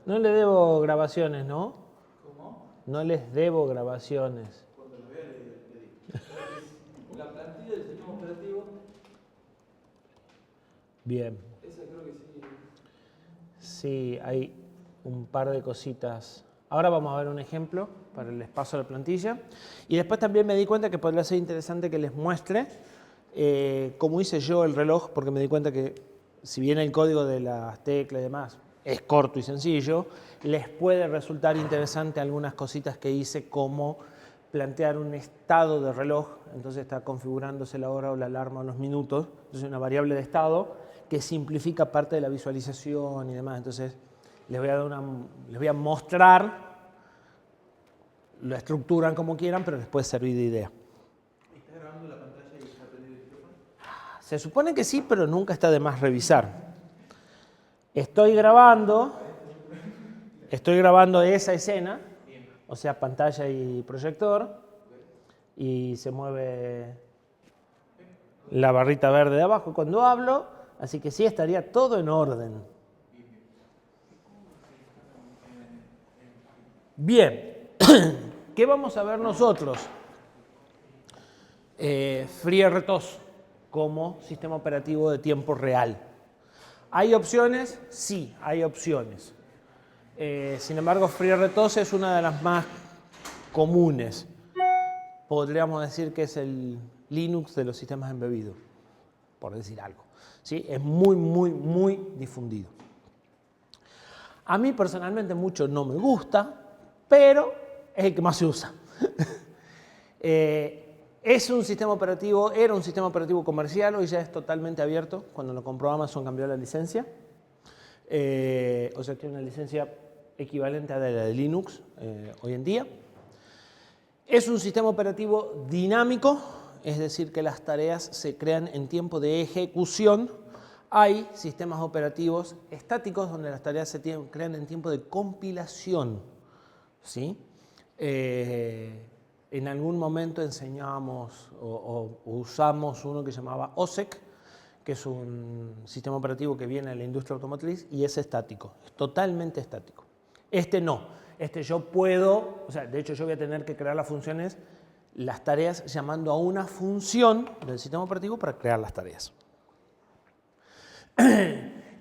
No le debo grabaciones, ¿no? ¿Cómo? No les debo grabaciones. Cuando lo vea le digo. La plantilla del sistema operativo. Bien. Esa creo que sí. Sí, hay un par de cositas. Ahora vamos a ver un ejemplo para el espacio de la plantilla. Y después también me di cuenta que podría ser interesante que les muestre cómo hice yo el reloj, porque me di cuenta que si bien el código de las teclas y demás es corto y sencillo, les puede resultar interesante algunas cositas que hice, como plantear un estado de reloj. Entonces está configurándose la hora o la alarma o los minutos. Entonces una variable de estado que simplifica parte de la visualización y demás. Entonces les voy a mostrar, lo estructuran como quieran, pero les puede servir de idea. ¿Estás grabando la pantalla y está prendido el micrófono? Se supone que sí, pero nunca está de más revisar. Estoy grabando esa escena, o sea, pantalla y proyector, y se mueve la barrita verde de abajo cuando hablo, así que sí estaría todo en orden. Bien, ¿qué vamos a ver nosotros? FreeRTOS como sistema operativo de tiempo real. ¿Hay opciones? Sí, hay opciones. Sin embargo, FreeRTOS es una de las más comunes. Podríamos decir que es el Linux de los sistemas embebidos, por decir algo. ¿Sí? Es muy difundido. A mí personalmente mucho no me gusta, pero es el que más se usa. Es un sistema operativo, era un sistema operativo comercial, hoy ya es totalmente abierto. Cuando lo compró Amazon cambió la licencia. O sea, tiene una licencia equivalente a la de Linux hoy en día. Es un sistema operativo dinámico, es decir, que las tareas se crean en tiempo de ejecución. Hay sistemas operativos estáticos donde las tareas se crean en tiempo de compilación. ¿Sí? En algún momento enseñamos o usamos uno que se llamaba OSEC, que es un sistema operativo que viene de la industria automotriz y es estático, es totalmente estático. Este no, este yo puedo, o sea, de hecho yo voy a tener que crear las funciones, las tareas llamando a una función del sistema operativo para crear las tareas.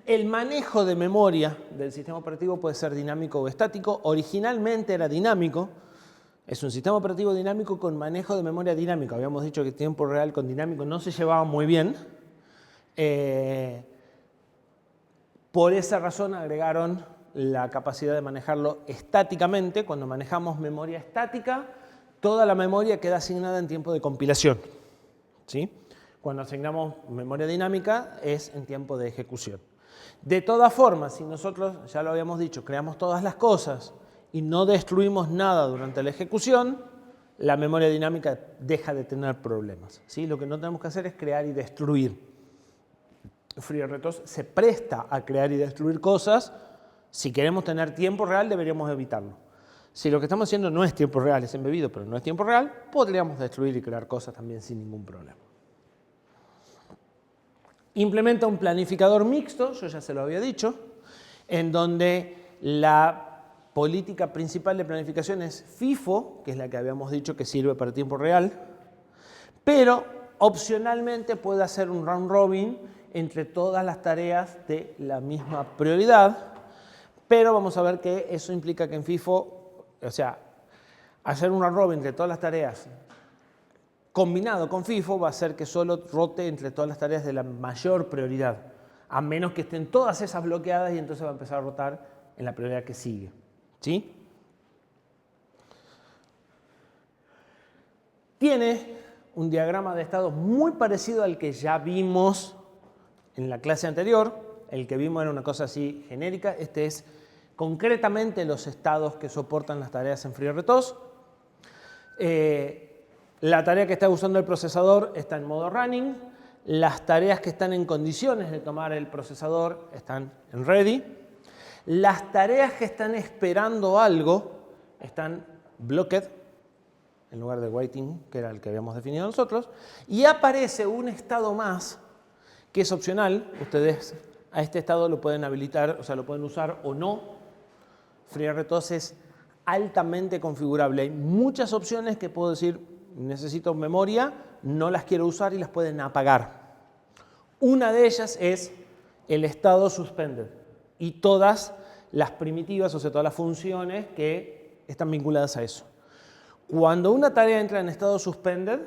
El manejo de memoria del sistema operativo puede ser dinámico o estático. Originalmente era dinámico. Es un sistema operativo dinámico con manejo de memoria dinámico. Habíamos dicho que tiempo real con dinámico no se llevaba muy bien. Por esa razón agregaron la capacidad de manejarlo estáticamente. Cuando manejamos memoria estática, toda la memoria queda asignada en tiempo de compilación. ¿Sí? Cuando asignamos memoria dinámica es en tiempo de ejecución. De todas formas, si nosotros, ya lo habíamos dicho, creamos todas las cosas y no destruimos nada durante la ejecución, la memoria dinámica deja de tener problemas. ¿Sí? Lo que no tenemos que hacer es crear y destruir. FreeRTOS se presta a crear y destruir cosas. Si queremos tener tiempo real, deberíamos evitarlo. Si lo que estamos haciendo no es tiempo real, es embebido, pero no es tiempo real, podríamos destruir y crear cosas también sin ningún problema. Implementa un planificador mixto, yo ya se lo había dicho, en donde la política principal de planificación es FIFO, que es la que habíamos dicho que sirve para tiempo real, pero opcionalmente puede hacer un round robin entre todas las tareas de la misma prioridad, pero vamos a ver que eso implica que en FIFO, o sea, hacer un round robin entre todas las tareas combinado con FIFO va a hacer que solo rote entre todas las tareas de la mayor prioridad, a menos que estén todas esas bloqueadas y entonces va a empezar a rotar en la prioridad que sigue. ¿Sí? Tiene un diagrama de estados muy parecido al que ya vimos en la clase anterior. El que vimos era una cosa así genérica. Este es concretamente los estados que soportan las tareas en FreeRTOS. La tarea que está usando el procesador está en modo running. Las tareas que están en condiciones de tomar el procesador están en ready. Las tareas que están esperando algo están blocked, en lugar de waiting, que era el que habíamos definido nosotros. Y aparece un estado más, que es opcional. Ustedes a este estado lo pueden habilitar, o sea, lo pueden usar o no. FreeRTOS es altamente configurable. Hay muchas opciones que puedo decir, necesito memoria, no las quiero usar y las pueden apagar. Una de ellas es el estado suspended y todas las primitivas, o sea, todas las funciones que están vinculadas a eso. Cuando una tarea entra en estado suspended,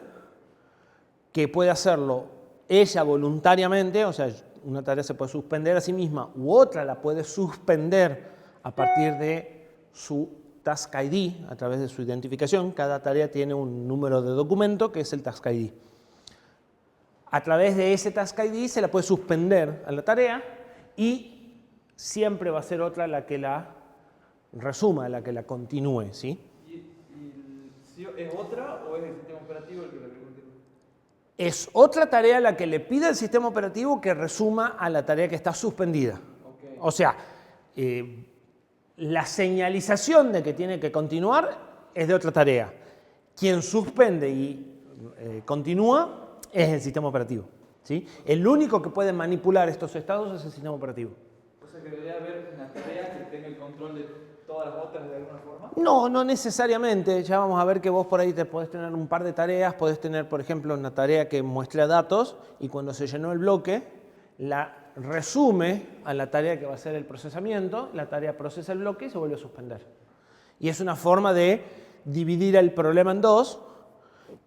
que puede hacerlo ella voluntariamente, o sea, una tarea se puede suspender a sí misma u otra la puede suspender a partir de su Task ID, a través de su identificación. Cada tarea tiene un número de documento que es el Task ID. A través de ese Task ID se la puede suspender a la tarea y siempre va a ser otra la que la resuma, la que la continúe, ¿sí? ¿Y es otra o es el sistema operativo el que la continúa? Es otra tarea la que le pide al sistema operativo que resuma a la tarea que está suspendida. Okay. O sea, la señalización de que tiene que continuar es de otra tarea. Quien suspende y continúa es el sistema operativo, ¿sí? El único que puede manipular estos estados es el sistema operativo. O sea que debería haber una tarea que tenga el control de todas las otras de alguna forma. No, no necesariamente. Ya vamos a ver que vos por ahí te podés tener un par de tareas. Podés tener, por ejemplo, una tarea que muestre datos y cuando se llenó el bloque, la resume a la tarea que va a ser el procesamiento. La tarea procesa el bloque y se vuelve a suspender. Y es una forma de dividir el problema en dos.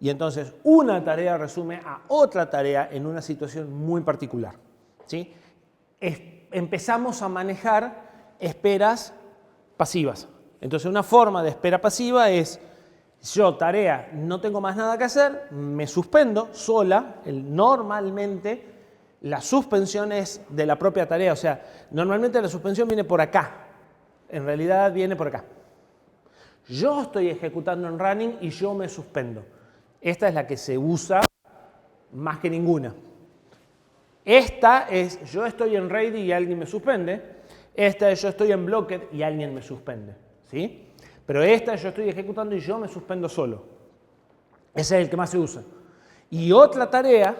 Y entonces una tarea resume a otra tarea en una situación muy particular, ¿sí? Empezamos a manejar esperas pasivas. Entonces una forma de espera pasiva es, yo tarea, no tengo más nada que hacer, me suspendo sola, normalmente la suspensión es de la propia tarea, o sea, normalmente la suspensión viene por acá, en realidad viene por acá. Yo estoy ejecutando en running y yo me suspendo. Esta es la que se usa más que ninguna. Esta es, yo estoy en ready y alguien me suspende. Esta es, yo estoy en blocked y alguien me suspende, ¿sí? Pero esta, yo estoy ejecutando y yo me suspendo solo. Ese es el que más se usa. Y otra tarea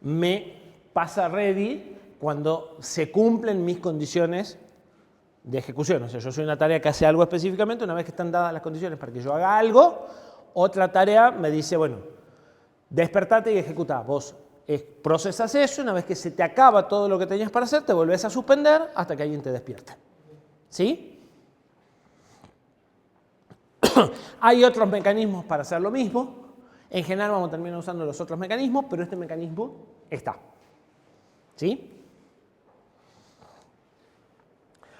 me pasa ready cuando se cumplen mis condiciones de ejecución. O sea, yo soy una tarea que hace algo específicamente, una vez que están dadas las condiciones para que yo haga algo, otra tarea me dice, bueno, despertate y ejecuta. Vos procesas eso, una vez que se te acaba todo lo que tenías para hacer, te volvés a suspender hasta que alguien te despierte. ¿Sí? Hay otros mecanismos para hacer lo mismo. En general vamos a terminar usando los otros mecanismos, pero este mecanismo está. ¿Sí?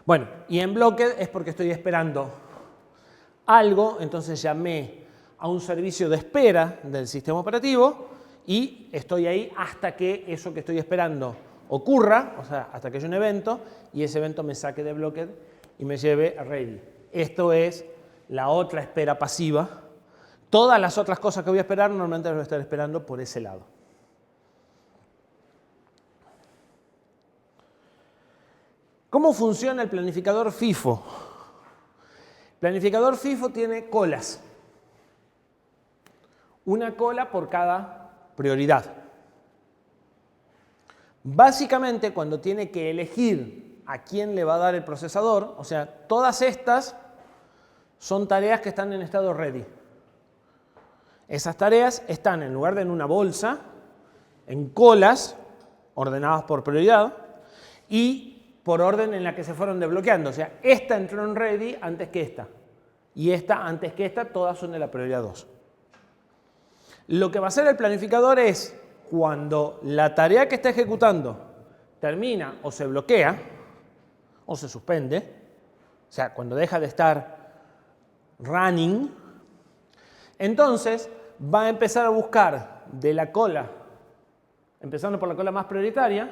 Bueno, y en blocked es porque estoy esperando algo, entonces llamé a un servicio de espera del sistema operativo y estoy ahí hasta que eso que estoy esperando ocurra, o sea, hasta que haya un evento y ese evento me saque de blocked y me lleve a ready. Esto es la otra espera pasiva. Todas las otras cosas que voy a esperar normalmente las voy a estar esperando por ese lado. ¿Cómo funciona el planificador FIFO? El planificador FIFO tiene colas. Una cola por cada prioridad. Básicamente, cuando tiene que elegir a quién le va a dar el procesador, o sea, todas estas son tareas que están en estado ready. Esas tareas están, en lugar de en una bolsa, en colas, ordenadas por prioridad, y por orden en la que se fueron desbloqueando. O sea, esta entró en ready antes que esta. Y esta antes que esta, todas son de la prioridad 2. Lo que va a hacer el planificador es, cuando la tarea que está ejecutando termina o se bloquea, o se suspende, o sea, cuando deja de estar running, entonces va a empezar a buscar de la cola, empezando por la cola más prioritaria,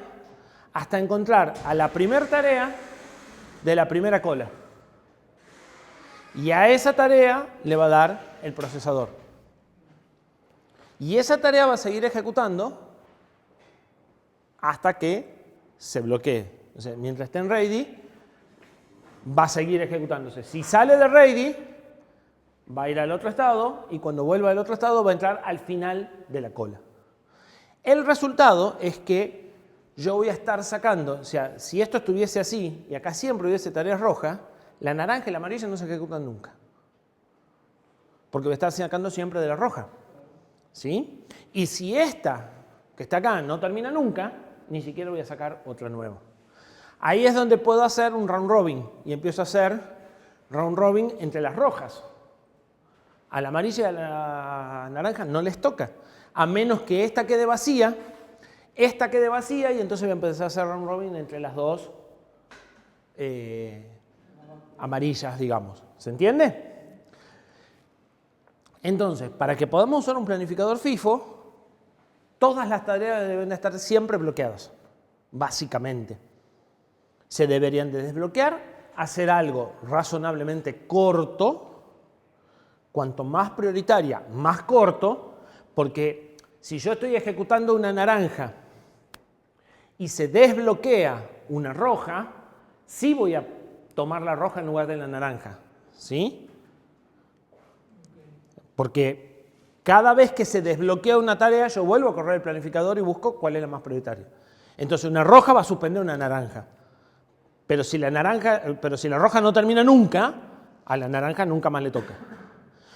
hasta encontrar a la primera tarea de la primera cola. Y a esa tarea le va a dar el procesador. Y esa tarea va a seguir ejecutando hasta que se bloquee. O sea, mientras esté en ready, va a seguir ejecutándose. Si sale de ready, va a ir al otro estado y cuando vuelva al otro estado va a entrar al final de la cola. El resultado es que yo voy a estar sacando, o sea, si esto estuviese así y acá siempre hubiese tareas rojas, La naranja y la amarilla no se ejecutan nunca. Porque voy a estar sacando siempre de la roja. ¿Sí? Y si esta, que está acá, no termina nunca, ni siquiera voy a sacar otra nueva. Ahí es donde puedo hacer un round robin. Y empiezo a hacer round robin entre las rojas. A la amarilla y a la naranja no les toca. A menos que esta quede vacía y entonces voy a empezar a hacer round robin entre las dos amarillas, digamos. ¿Se entiende? Entonces, para que podamos usar un planificador FIFO, todas las tareas deben estar siempre bloqueadas, básicamente. Se deberían de desbloquear, hacer algo razonablemente corto, cuanto más prioritaria, más corto, porque si yo estoy ejecutando una naranja y se desbloquea una roja, sí voy a tomar la roja en lugar de la naranja, ¿sí? Porque cada vez que se desbloquea una tarea, yo vuelvo a correr el planificador y busco cuál es la más prioritaria. Entonces una roja va a suspender una naranja. Pero si la roja no termina nunca, a la naranja nunca más le toca.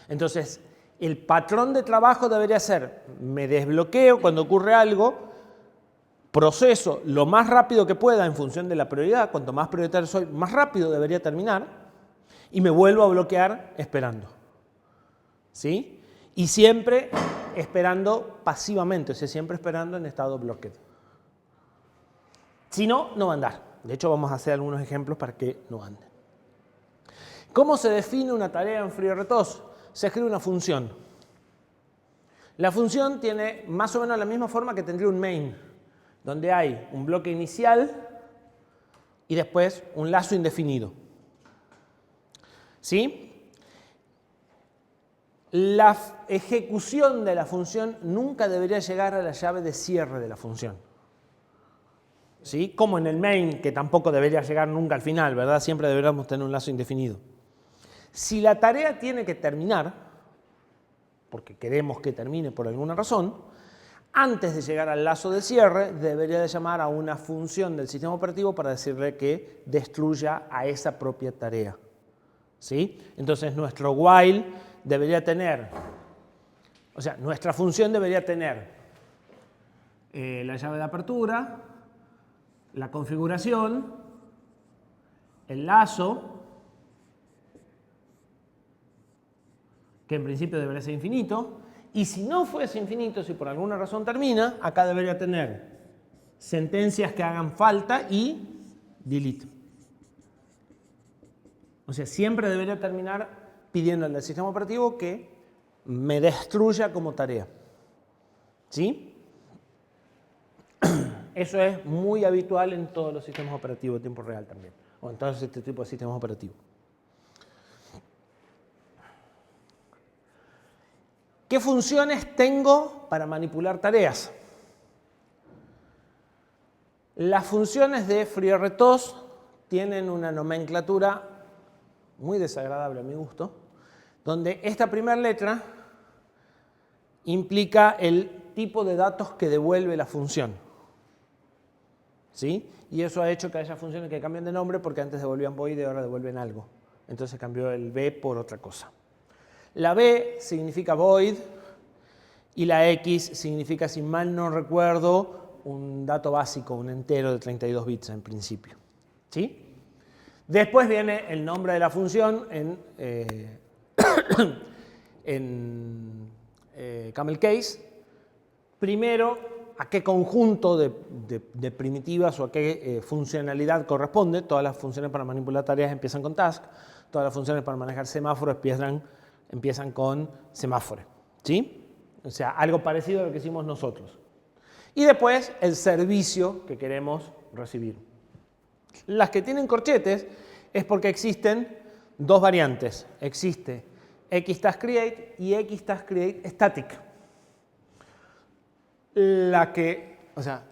Entonces, el patrón de trabajo debería ser, me desbloqueo cuando ocurre algo, proceso lo más rápido que pueda en función de la prioridad, cuanto más prioritario soy, más rápido debería terminar, y me vuelvo a bloquear esperando. ¿Sí? Y siempre esperando pasivamente, o sea, siempre esperando en estado blocked. Si no, no va a andar. De hecho, vamos a hacer algunos ejemplos para que no ande. ¿Cómo se define una tarea en FreeRTOS? Se escribe una función. La función tiene más o menos la misma forma que tendría un main, donde hay un bloque inicial y después un lazo indefinido. ¿Sí? La ejecución de la función nunca debería llegar a la llave de cierre de la función. ¿Sí? Como en el main, que tampoco debería llegar nunca al final, ¿verdad? Siempre deberíamos tener un lazo indefinido. Si la tarea tiene que terminar, porque queremos que termine por alguna razón, antes de llegar al lazo de cierre, debería de llamar a una función del sistema operativo para decirle que destruya a esa propia tarea. ¿Sí? Entonces nuestro while debería tener, o sea, nuestra función debería tener la llave de apertura, la configuración, el lazo, que en principio debería ser infinito, y si no fuese infinito, si por alguna razón termina, acá debería tener sentencias que hagan falta y delete. O sea, siempre debería terminar pidiéndole al sistema operativo que me destruya como tarea. ¿Sí? Eso es muy habitual en todos los sistemas operativos de tiempo real también, o en todos este tipo de sistemas operativos. ¿Qué funciones tengo para manipular tareas? Las funciones de FreeRTOS tienen una nomenclatura muy desagradable a mi gusto, donde esta primera letra implica el tipo de datos que devuelve la función. ¿Sí? Y eso ha hecho que haya funciones que cambien de nombre porque antes devolvían void y ahora devuelven algo. Entonces cambió el B por otra cosa. La B significa void y la X significa, si mal no recuerdo, un dato básico, un entero de 32 bits en principio. ¿Sí? Después viene el nombre de la función en camel case. Primero, a qué conjunto de primitivas o a qué funcionalidad corresponde. Todas las funciones para manipular tareas empiezan con task. Todas las funciones para manejar semáforos empiezan con semáforo. ¿Sí? O sea, algo parecido a lo que hicimos nosotros. Y después el servicio que queremos recibir. Las que tienen corchetes es porque existen dos variantes. Existe xtaskCreate y xtaskCreate static.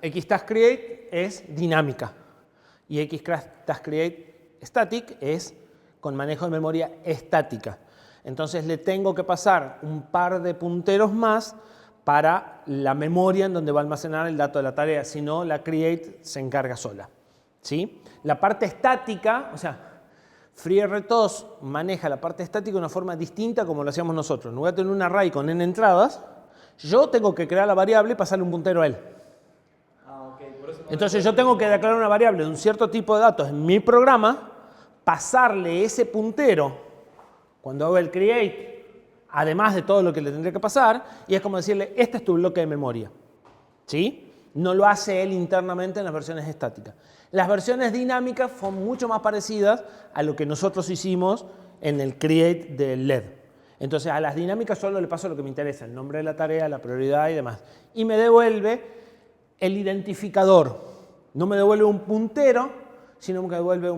xtaskCreate es dinámica y xtaskCreate static es con manejo de memoria estática. Entonces le tengo que pasar un par de punteros más para la memoria en donde va a almacenar el dato de la tarea, si no la create se encarga sola. ¿Sí? La parte estática, o sea, FreeRTOS maneja la parte estática de una forma distinta como lo hacíamos nosotros. En lugar de tener un array con n entradas, yo tengo que crear la variable y pasarle un puntero a él. Entonces yo tengo que declarar una variable de un cierto tipo de datos en mi programa, pasarle ese puntero cuando hago el create, además de todo lo que le tendría que pasar, y es como decirle, este es tu bloque de memoria. ¿Sí? No lo hace él internamente en las versiones estáticas. Las versiones dinámicas son mucho más parecidas a lo que nosotros hicimos en el create del LED. Entonces a las dinámicas solo le paso lo que me interesa, el nombre de la tarea, la prioridad y demás. Y me devuelve el identificador. No me devuelve un puntero, sino que devuelve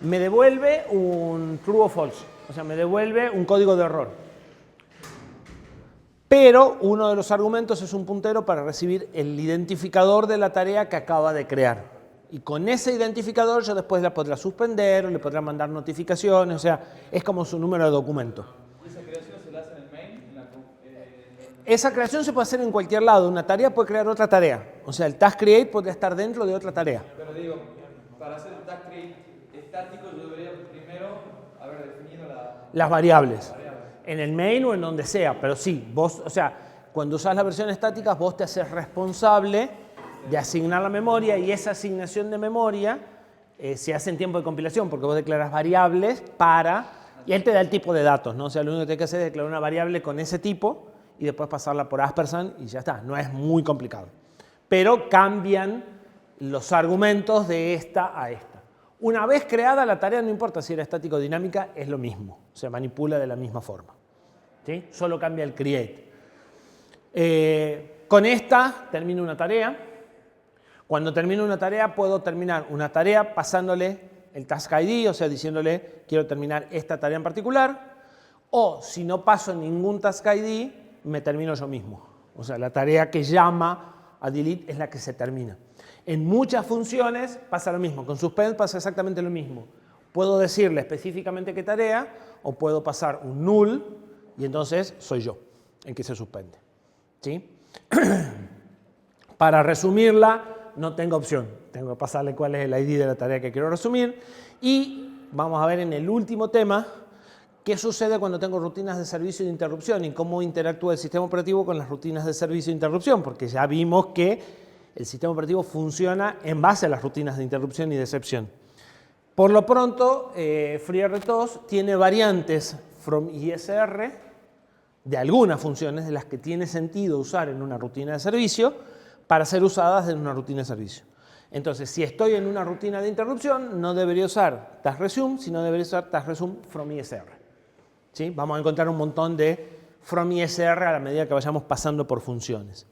me devuelve un true o false. O sea, me devuelve un código de error. Pero uno de los argumentos es un puntero para recibir el identificador de la tarea que acaba de crear. Y con ese identificador yo después la podré suspender o le podré mandar notificaciones. O sea, es como su número de documento. ¿Y esa creación se la hace en el main? Esa creación se puede hacer en cualquier lado. Una tarea puede crear otra tarea. O sea, el task create podría estar dentro de otra tarea. Pero digo, para hacer el task create estático yo debería primero haber definido las variables. En el main o en donde sea. Pero sí, vos, o sea, cuando usás la versión estática, vos te haces responsable de asignar la memoria y esa asignación de memoria se hace en tiempo de compilación porque vos declaras variables y él te da el tipo de datos, ¿no? O sea, lo único que tienes que hacer es declarar una variable con ese tipo y después pasarla por Asperson y ya está. No es muy complicado. Pero cambian los argumentos de esta a esta. Una vez creada la tarea, no importa si era estática o dinámica, es lo mismo. Se manipula de la misma forma. ¿Sí? Solo cambia el create. Con esta termino una tarea. Cuando termino una tarea, puedo terminar una tarea pasándole el task ID, o sea, diciéndole quiero terminar esta tarea en particular. O si no paso ningún task ID, me termino yo mismo. O sea, la tarea que llama a delete es la que se termina. En muchas funciones pasa lo mismo. Con suspend pasa exactamente lo mismo. Puedo decirle específicamente qué tarea o puedo pasar un null y entonces soy yo el que se suspende. ¿Sí? Para resumirla, no tengo opción. Tengo que pasarle cuál es el ID de la tarea que quiero resumir. Y vamos a ver en el último tema qué sucede cuando tengo rutinas de servicio de interrupción y cómo interactúa el sistema operativo con las rutinas de servicio de interrupción, porque ya vimos que el sistema operativo funciona en base a las rutinas de interrupción y de excepción. Por lo pronto, FreeRTOS tiene variantes from ISR de algunas funciones de las que tiene sentido usar en una rutina de servicio para ser usadas en una rutina de servicio. Entonces, si estoy en una rutina de interrupción, no debería usar task_resume, sino debería usar task_resume from ISR. ¿Sí? Vamos a encontrar un montón de from ISR a la medida que vayamos pasando por funciones.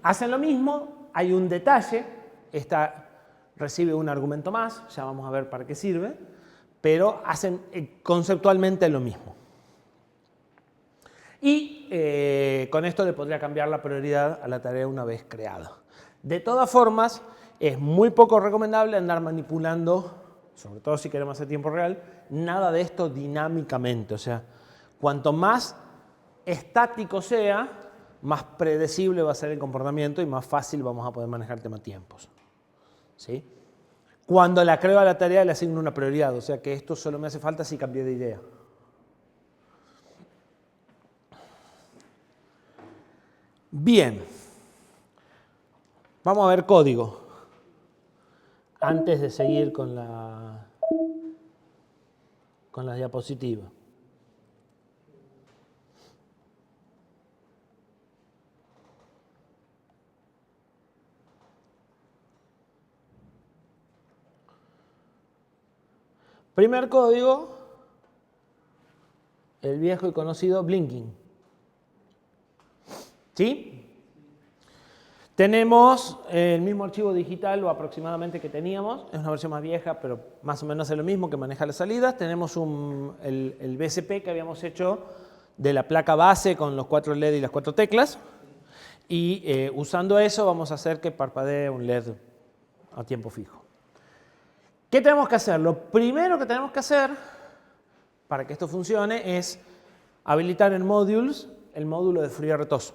Hacen lo mismo, hay un detalle, esta recibe un argumento más, ya vamos a ver para qué sirve, pero hacen conceptualmente lo mismo. Y con esto le podría cambiar la prioridad a la tarea una vez creada. De todas formas, es muy poco recomendable andar manipulando, sobre todo si queremos hacer tiempo real, nada de esto dinámicamente. O sea, cuanto más estático sea, más predecible va a ser el comportamiento y más fácil vamos a poder manejar el tema tiempos. ¿Sí? Cuando la creo a la tarea le asigno una prioridad, o sea que esto solo me hace falta si cambié de idea. Bien, vamos a ver código antes de seguir con la diapositiva. Primer código, el viejo y conocido blinking. ¿Sí? Tenemos el mismo archivo digital o aproximadamente que teníamos, es una versión más vieja, pero más o menos es lo mismo que maneja las salidas. Tenemos el BSP que habíamos hecho de la placa base con los 4 LED y las 4 teclas. Y usando eso vamos a hacer que parpadee un LED a tiempo fijo. ¿Qué tenemos que hacer? Lo primero que tenemos que hacer para que esto funcione es habilitar en Modules el módulo de FreeRTOS.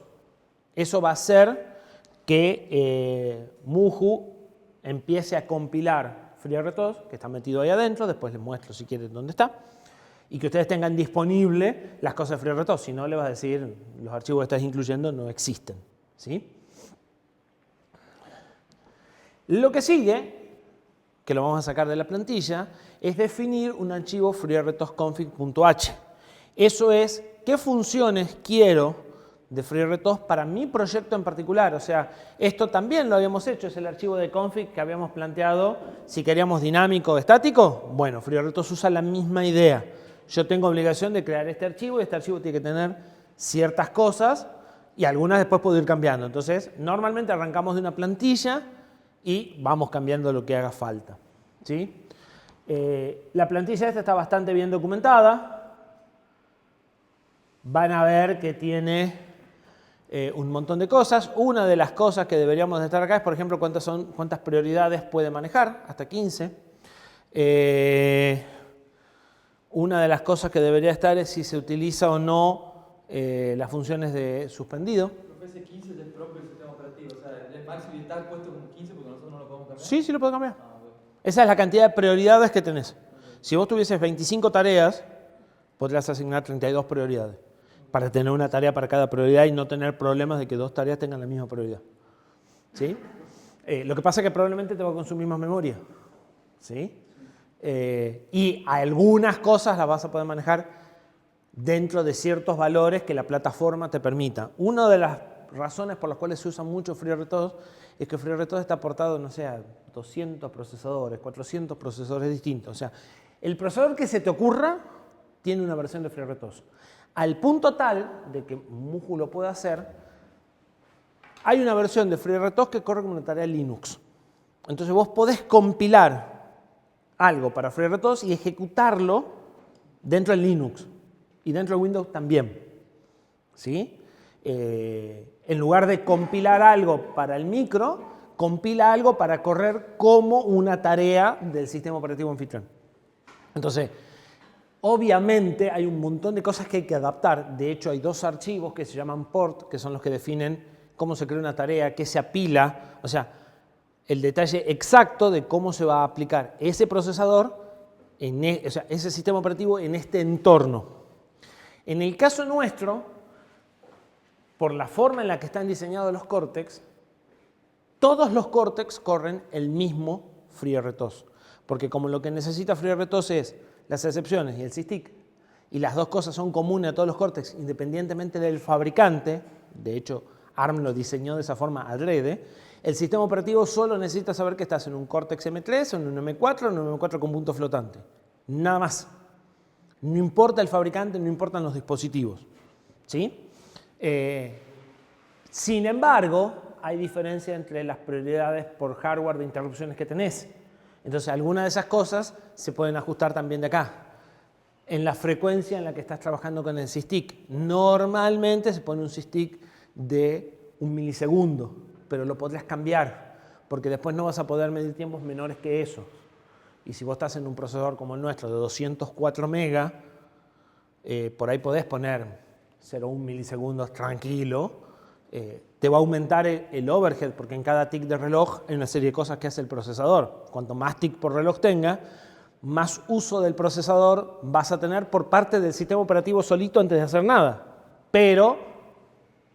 Eso va a hacer que Muhu empiece a compilar FreeRTOS, que está metido ahí adentro, después les muestro si quieren dónde está, y que ustedes tengan disponible las cosas de FreeRTOS, si no le vas a decir los archivos que estás incluyendo no existen, ¿sí? Lo que sigue, que lo vamos a sacar de la plantilla, es definir un archivo freertosconfig.h. Eso es qué funciones quiero de FreeRTOS para mi proyecto en particular. O sea, esto también lo habíamos hecho, es el archivo de config que habíamos planteado si queríamos dinámico o estático. Bueno, FreeRTOS usa la misma idea. Yo tengo obligación de crear este archivo y este archivo tiene que tener ciertas cosas y algunas después puedo ir cambiando. Entonces, normalmente arrancamos de una plantilla y vamos cambiando lo que haga falta, ¿sí? La plantilla esta está bastante bien documentada. Van a ver que tiene un montón de cosas. Una de las cosas que deberíamos de estar acá es, por ejemplo, cuántas prioridades puede manejar, hasta 15. Una de las cosas que debería estar es si se utiliza o no las funciones de suspendido. Ese 15 es el propio sistema operativo, o sea, el máximo está puesto como 15 porque nosotros no lo podemos cambiar. Sí, sí lo puedo cambiar. Bueno. Esa es la cantidad de prioridades que tenés. Si vos tuvieses 25 tareas, podrías asignar 32 prioridades para tener una tarea para cada prioridad y no tener problemas de que dos tareas tengan la misma prioridad, ¿sí? Lo que pasa es que probablemente te va a consumir más memoria, ¿sí? Y algunas cosas las vas a poder manejar dentro de ciertos valores que la plataforma te permita. Una de las razones por las cuales se usa mucho FreeRTOS es que FreeRTOS está aportado, no sé, a 200 procesadores, 400 procesadores distintos. O sea, el procesador que se te ocurra tiene una versión de FreeRTOS. Al punto tal de que Muju lo pueda hacer, hay una versión de FreeRTOS que corre como una tarea Linux. Entonces vos podés compilar algo para FreeRTOS y ejecutarlo dentro de Linux y dentro de Windows también, ¿sí? En lugar de compilar algo para el micro, compila algo para correr como una tarea del sistema operativo anfitrión. Entonces, obviamente hay un montón de cosas que hay que adaptar. De hecho, hay dos archivos que se llaman port, que son los que definen cómo se crea una tarea, qué se apila, o sea, el detalle exacto de cómo se va a aplicar ese procesador, o sea, ese sistema operativo en este entorno. En el caso nuestro, por la forma en la que están diseñados los Cortex, todos los Cortex corren el mismo FreeRTOS. Porque como lo que necesita FreeRTOS es las excepciones y el SysTick, y las dos cosas son comunes a todos los Cortex, independientemente del fabricante, de hecho ARM lo diseñó de esa forma adrede, el sistema operativo solo necesita saber que estás en un Cortex M3, en un M4, en un M4 con punto flotante. Nada más. No importa el fabricante, no importan los dispositivos, ¿sí? Sin embargo, hay diferencia entre las prioridades por hardware de interrupciones que tenés. Entonces, algunas de esas cosas se pueden ajustar también de acá. En la frecuencia en la que estás trabajando con el SysTick. Normalmente se pone un SysTick de 1 milisegundo, pero lo podrías cambiar, porque después no vas a poder medir tiempos menores que eso. Y si vos estás en un procesador como el nuestro de 204 megas, por ahí podés poner 0,1 milisegundos tranquilo. Te va a aumentar el overhead, porque en cada tick de reloj hay una serie de cosas que hace el procesador. Cuanto más tick por reloj tenga, más uso del procesador vas a tener por parte del sistema operativo solito antes de hacer nada. Pero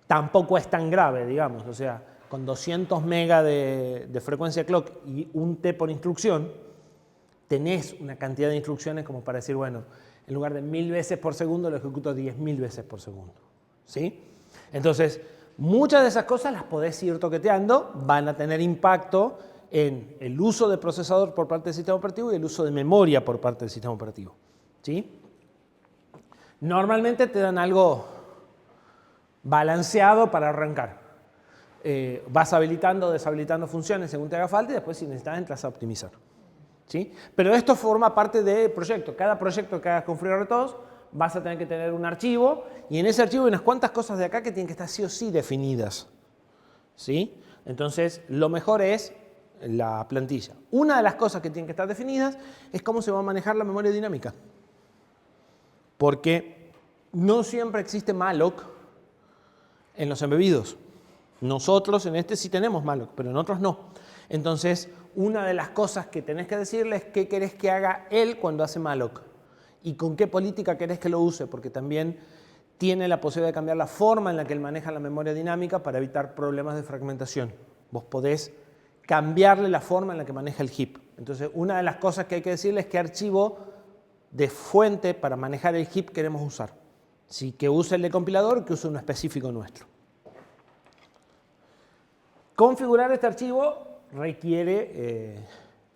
tampoco es tan grave, digamos. O sea, con 200 megas de frecuencia clock y 1 T por instrucción, tenés una cantidad de instrucciones como para decir, bueno, en lugar de 1000 veces por segundo, lo ejecuto 10.000 veces por segundo, ¿sí? Entonces, muchas de esas cosas las podés ir toqueteando, van a tener impacto en el uso de procesador por parte del sistema operativo y el uso de memoria por parte del sistema operativo, ¿sí? Normalmente te dan algo balanceado para arrancar. Vas habilitando o deshabilitando funciones según te haga falta y después si necesitas entras a optimizar, ¿sí? Pero esto forma parte del proyecto. Cada proyecto que hagas con FreeRTOS vas a tener que tener un archivo y en ese archivo hay unas cuantas cosas de acá que tienen que estar sí o sí definidas, ¿sí? Entonces, lo mejor es la plantilla. Una de las cosas que tienen que estar definidas es cómo se va a manejar la memoria dinámica. Porque no siempre existe malloc en los embebidos. Nosotros en este sí tenemos malloc, pero en otros no. Entonces, una de las cosas que tenés que decirle es qué querés que haga él cuando hace malloc y con qué política querés que lo use, porque también tiene la posibilidad de cambiar la forma en la que él maneja la memoria dinámica para evitar problemas de fragmentación. Vos podés cambiarle la forma en la que maneja el heap. Entonces, una de las cosas que hay que decirle es qué archivo de fuente para manejar el heap queremos usar. Si que use el de compilador, que use uno específico nuestro. Configurar este archivo requiere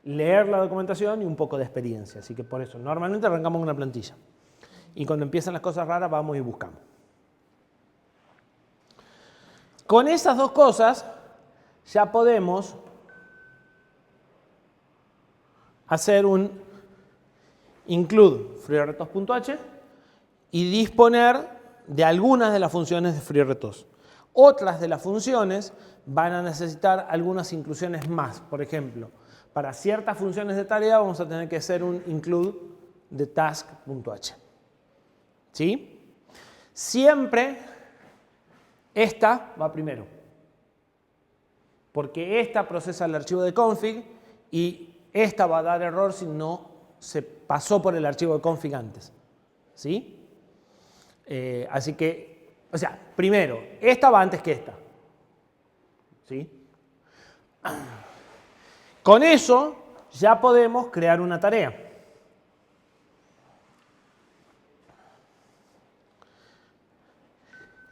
leer la documentación y un poco de experiencia. Así que por eso, normalmente arrancamos una plantilla. Y cuando empiezan las cosas raras, vamos y buscamos. Con esas dos cosas, ya podemos hacer un include FreeRTOS.h y disponer de algunas de las funciones de FreeRTOS. Otras de las funciones van a necesitar algunas inclusiones más. Por ejemplo, para ciertas funciones de tarea vamos a tener que hacer un include de task.h. ¿Sí? Siempre esta va primero, porque esta procesa el archivo de config y esta va a dar error si no se pasó por el archivo de config antes. ¿Sí? Así que, o sea, primero, esta va antes que esta. ¿Sí? Con eso ya podemos crear una tarea.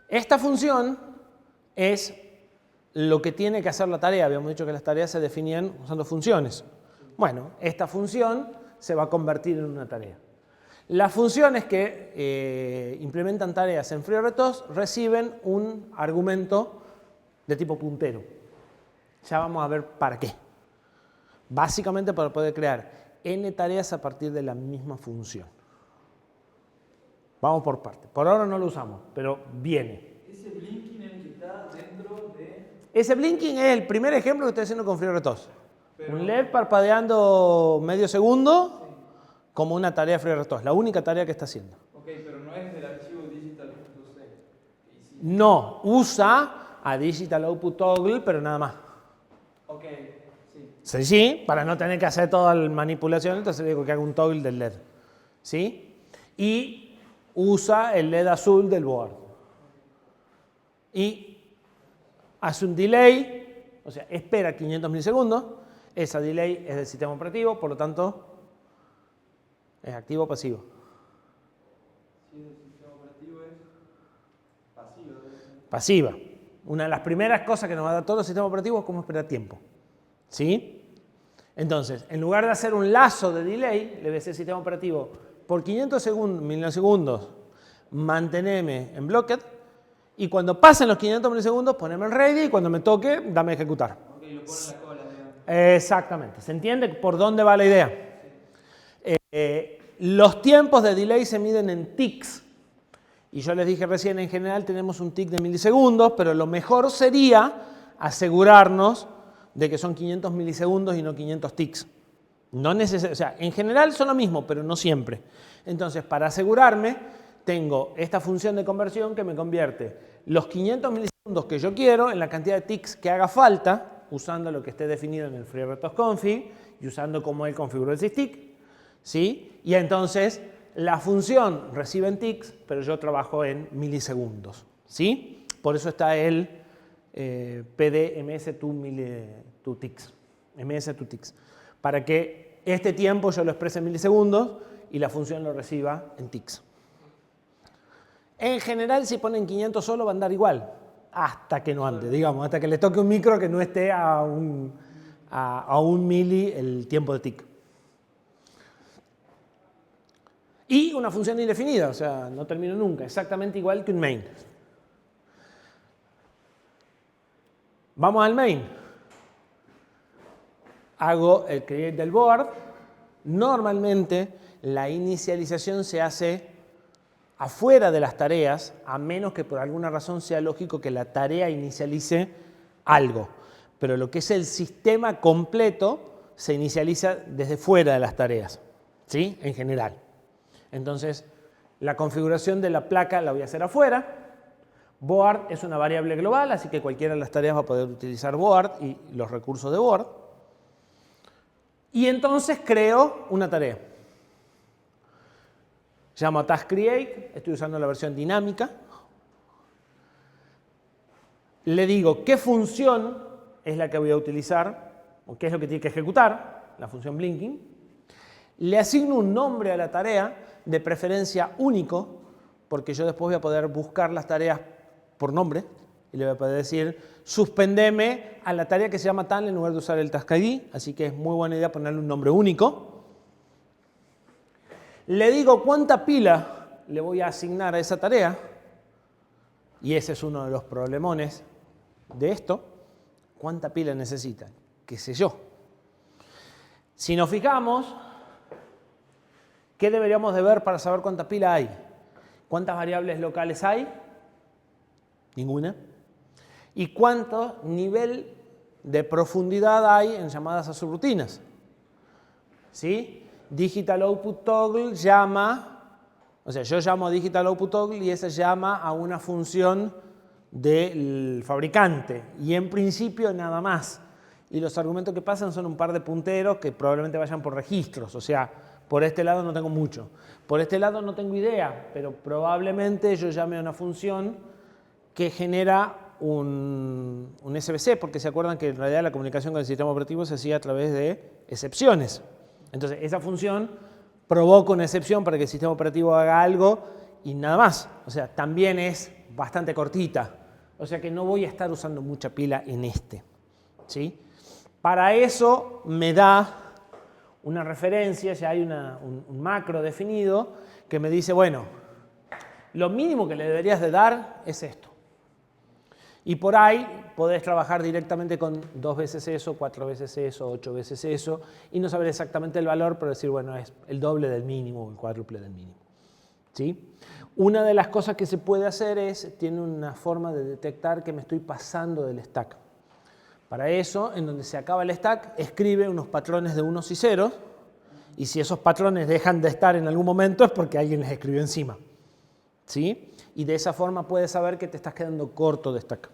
Esta función es lo que tiene que hacer la tarea. Habíamos dicho que las tareas se definían usando funciones. Bueno, esta función se va a convertir en una tarea. Las funciones que implementan tareas en FreeRTOS reciben un argumento de tipo puntero. Ya vamos a ver para qué. Básicamente para poder crear n tareas a partir de la misma función. Vamos por partes. Por ahora no lo usamos, pero viene. Ese blinking es el que está dentro de... Ese blinking es el primer ejemplo que estoy haciendo con FreeRTOS. Pero... Un LED parpadeando medio segundo como una tarea FreeRTOS. La única tarea que está haciendo. Ok, pero no es del archivo digital.c. No, usa a digital output toggle, pero nada más. Ok, sí. Sí, sí, para no tener que hacer toda la manipulación, entonces digo que haga un toggle del LED. ¿Sí? Y usa el LED azul del board. Y hace un delay, o sea, espera 500 milisegundos. Esa delay es del sistema operativo, por lo tanto, es activo o pasivo. Si es del sistema operativo es pasivo. Pasiva. Una de las primeras cosas que nos va a dar todo el sistema operativo es cómo esperar tiempo. ¿Sí? Entonces, en lugar de hacer un lazo de delay, le ves al sistema operativo por 500 milisegundos, manteneme en blocked, y cuando pasen los 500 milisegundos, poneme en ready, y cuando me toque, dame a ejecutar. Ok, lo pone en la cola, digamos. Exactamente. ¿Se entiende por dónde va la idea? Los tiempos de delay se miden en ticks. Y yo les dije recién, en general tenemos un tick de milisegundos, pero lo mejor sería asegurarnos de que son 500 milisegundos y no 500 ticks. No o sea, en general son lo mismo, pero no siempre. Entonces, para asegurarme, tengo esta función de conversión que me convierte los 500 milisegundos que yo quiero en la cantidad de ticks que haga falta, usando lo que esté definido en el FreeRTOS config y usando como él configuró el sysdig. ¿Sí? Y entonces la función recibe en ticks, pero yo trabajo en milisegundos. ¿Sí? Por eso está el PD ms2ticks. ms2ticks. Para que este tiempo yo lo exprese en milisegundos y la función lo reciba en ticks. En general, si ponen 500 solo, va a andar igual. Hasta que no ande, digamos. Hasta que le toque un micro que no esté a un mili el tiempo de tick. Y una función indefinida, o sea, no termino nunca. Exactamente igual que un main. Vamos al main. Hago el create del board. Normalmente la inicialización se hace afuera de las tareas, a menos que por alguna razón sea lógico que la tarea inicialice algo. Pero lo que es el sistema completo se inicializa desde fuera de las tareas, ¿sí? En general. Entonces, la configuración de la placa la voy a hacer afuera. Board es una variable global, así que cualquiera de las tareas va a poder utilizar board y los recursos de board. Y entonces creo una tarea. Llamo a task create, estoy usando la versión dinámica. Le digo qué función es la que voy a utilizar, o qué es lo que tiene que ejecutar, la función blinking. Le asigno un nombre a la tarea, de preferencia único, porque yo después voy a poder buscar las tareas por nombre y le voy a poder decir, suspendeme a la tarea que se llama tal en lugar de usar el task ID, así que es muy buena idea ponerle un nombre único. Le digo cuánta pila le voy a asignar a esa tarea, y ese es uno de los problemones de esto, cuánta pila necesita, qué sé yo. Si nos fijamos, ¿qué deberíamos de ver para saber cuánta pila hay? ¿Cuántas variables locales hay? Ninguna. ¿Y cuánto nivel de profundidad hay en llamadas a subrutinas? ¿Sí? Digital Output Toggle llama, o sea, yo llamo a Digital Output Toggle y esa llama a una función del fabricante. Y en principio nada más. Y los argumentos que pasan son un par de punteros que probablemente vayan por registros. O sea, por este lado no tengo mucho. Por este lado no tengo idea, pero probablemente yo llame a una función que genera un SVC, porque se acuerdan que en realidad la comunicación con el sistema operativo se hacía a través de excepciones. Entonces, esa función provoca una excepción para que el sistema operativo haga algo y nada más. O sea, también es bastante cortita. O sea que no voy a estar usando mucha pila en este. ¿Sí? Para eso me da una referencia, ya hay un macro definido que me dice, bueno, lo mínimo que le deberías de dar es esto. Y por ahí podés trabajar directamente con 2 veces eso, 4 veces eso, 8 veces eso, y no saber exactamente el valor, pero decir, bueno, es el doble del mínimo o el cuádruple del mínimo. ¿Sí? Una de las cosas que se puede hacer es, tiene una forma de detectar que me estoy pasando del stack. Para eso, en donde se acaba el stack, escribe unos patrones de unos y ceros, y si esos patrones dejan de estar en algún momento es porque alguien les escribió encima. ¿Sí? Y de esa forma puedes saber que te estás quedando corto de stack.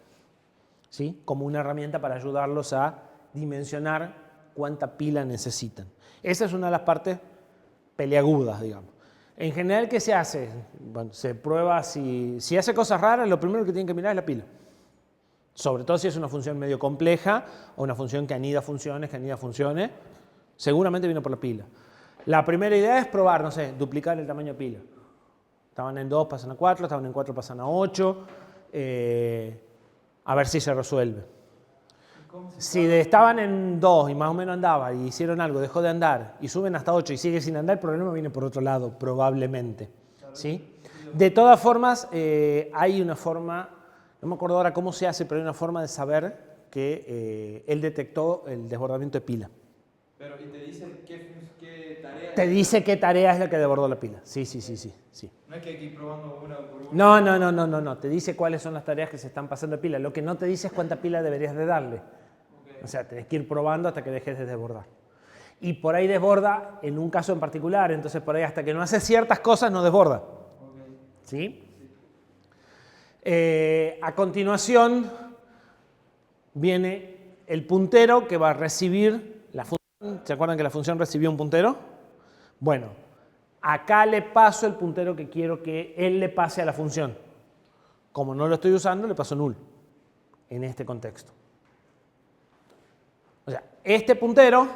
¿Sí? Como una herramienta para ayudarlos a dimensionar cuánta pila necesitan. Esa es una de las partes peleagudas, digamos. En general, ¿qué se hace? Bueno, se prueba si hace cosas raras, lo primero que tienen que mirar es la pila. Sobre todo si es una función medio compleja o una función que anida funciones, seguramente viene por la pila. La primera idea es probar, no sé, duplicar el tamaño de pila. Estaban en 2, pasan a 4, estaban en 4, pasan a 8, a ver si se resuelve. Si estaban en 2 y más o menos andaba y hicieron algo, dejó de andar y suben hasta 8 y sigue sin andar, el problema viene por otro lado, probablemente. ¿Sí? De todas formas, hay una forma, no me acuerdo ahora cómo se hace, pero hay una forma de saber que él detectó el desbordamiento de pila. Pero, ¿y te dice qué tarea? Te dice qué tarea es la que desbordó la pila. Sí. No es que hay que ir probando una por una. No. Te dice cuáles son las tareas que se están pasando de pila. Lo que no te dice es cuánta pila deberías de darle. Okay. O sea, tenés que ir probando hasta que dejes de desbordar. Y por ahí desborda en un caso en particular. Entonces, por ahí hasta que no hace ciertas cosas no desborda. Okay. ¿Sí? A continuación viene el puntero que va a recibir la función. ¿Se acuerdan que la función recibió un puntero? Bueno, acá le paso el puntero que quiero que él le pase a la función. Como no lo estoy usando, le paso null en este contexto. O sea, este puntero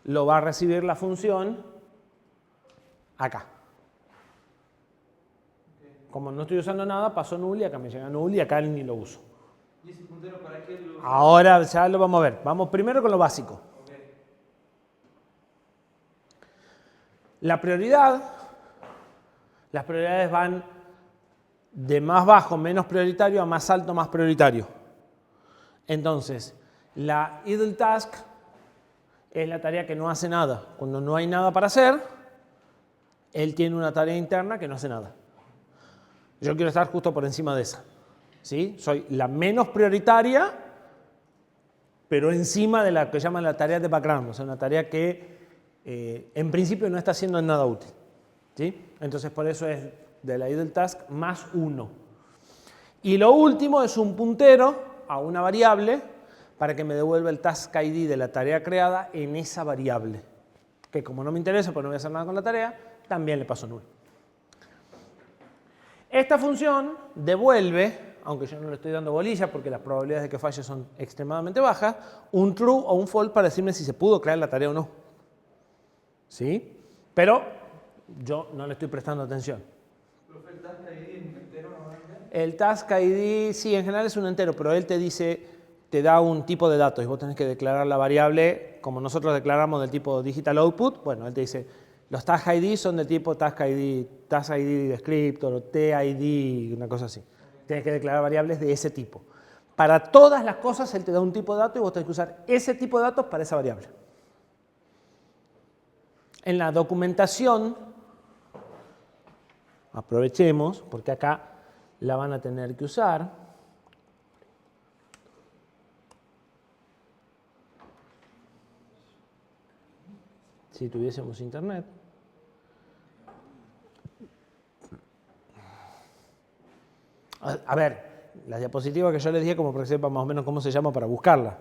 lo va a recibir la función acá. Como no estoy usando nada, paso null y acá me llega null y acá ni lo uso. ¿Y ese puntero para qué lo...? Ahora ya lo vamos a ver. Vamos primero con lo básico. Las prioridades van de más bajo, menos prioritario, a más alto, más prioritario. Entonces, la idle task es la tarea que no hace nada. Cuando no hay nada para hacer, él tiene una tarea interna que no hace nada. Yo quiero estar justo por encima de esa. ¿Sí? Soy la menos prioritaria, pero encima de la que llaman la tarea de background, o sea, una tarea que en principio no está haciendo nada útil. ¿Sí? Entonces por eso es de la idle task más 1. Y lo último es un puntero a una variable para que me devuelva el task ID de la tarea creada en esa variable. Que como no me interesa, pues no voy a hacer nada con la tarea, también le paso null. Esta función devuelve, aunque yo no le estoy dando bolilla porque las probabilidades de que falle son extremadamente bajas, un true o un false para decirme si se pudo crear la tarea o no. ¿Sí? Pero yo no le estoy prestando atención. ¿Profe, el task ID es un entero normalmente? El task ID, sí, en general es un entero, pero él te dice, te da un tipo de datos y vos tenés que declarar la variable como nosotros declaramos del tipo digital output. Bueno, él te dice, los task ID son del tipo task ID descriptor o TID, una cosa así. Tienes que declarar variables de ese tipo. Para todas las cosas él te da un tipo de dato y vos tenés que usar ese tipo de datos para esa variable. En la documentación, aprovechemos, porque acá la van a tener que usar. Si tuviésemos internet. A ver, la diapositiva que yo les dije, como para que sepan más o menos cómo se llama para buscarla.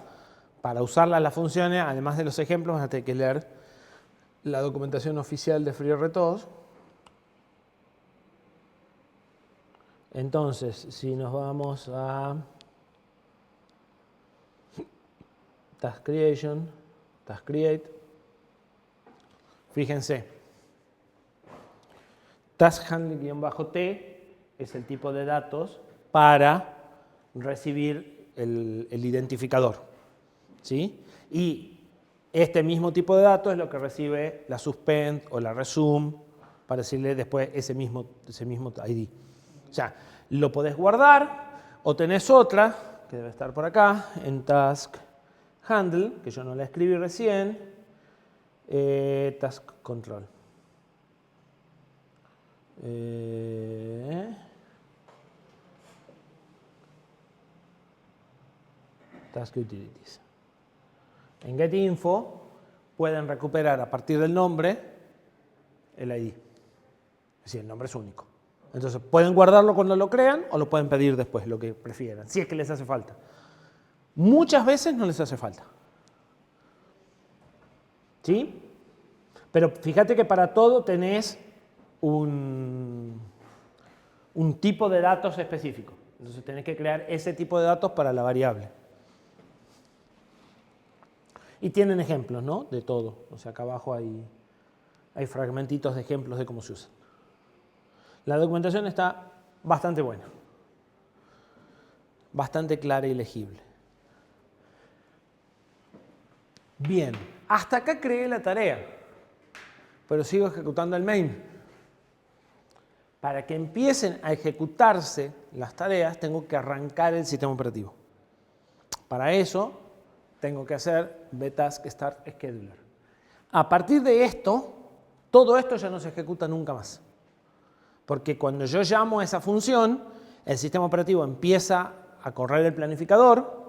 Para usarla las funciones, además de los ejemplos, van a tener que leer la documentación oficial de FreeRTOS. Entonces, si nos vamos a Task Creation, Task Create, fíjense, Task Handling-T es el tipo de datos para recibir el identificador. ¿Sí? Y este mismo tipo de datos es lo que recibe la suspend o la resume para decirle después ese mismo ID. O sea, lo podés guardar o tenés otra, que debe estar por acá, en Task Handle, que yo no la escribí recién, Task Control. Task Utilities. En GetInfo pueden recuperar a partir del nombre el ID. Es decir, el nombre es único. Entonces, pueden guardarlo cuando lo crean o lo pueden pedir después, lo que prefieran, si es que les hace falta. Muchas veces no les hace falta. ¿Sí? Pero fíjate que para todo tenés un tipo de datos específico. Entonces tenés que crear ese tipo de datos para la variable. Y tienen ejemplos, ¿no? De todo. O sea, acá abajo hay fragmentitos de ejemplos de cómo se usan. La documentación está bastante buena. Bastante clara y legible. Bien, hasta acá creé la tarea, pero sigo ejecutando el main. Para que empiecen a ejecutarse las tareas, tengo que arrancar el sistema operativo. Para eso, tengo que hacer btask start scheduler. A partir de esto, todo esto ya no se ejecuta nunca más. Porque cuando yo llamo a esa función, el sistema operativo empieza a correr el planificador,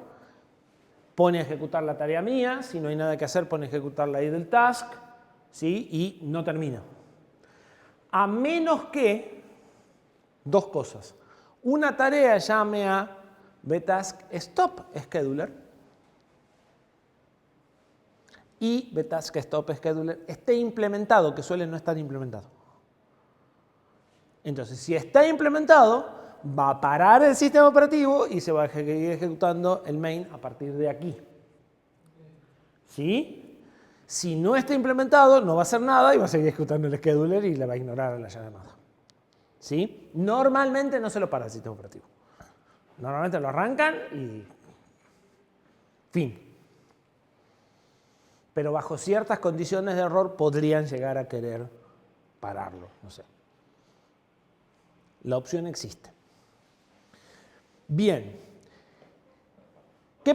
pone a ejecutar la tarea mía, si no hay nada que hacer, pone a ejecutar la idle task, ¿sí? Y no termina. A menos que, dos cosas. Una tarea llame a btask stop scheduler y btask stop scheduler esté implementado, que suele no estar implementado. Entonces, si está implementado, va a parar el sistema operativo y se va a seguir ejecutando el main a partir de aquí. ¿Sí? Si no está implementado, no va a hacer nada y va a seguir ejecutando el scheduler y le va a ignorar la llamada. ¿Sí? Normalmente no se lo para el sistema operativo. Normalmente lo arrancan y fin. Pero bajo ciertas condiciones de error podrían llegar a querer pararlo, no sé. La opción existe. Bien. ¿Qué?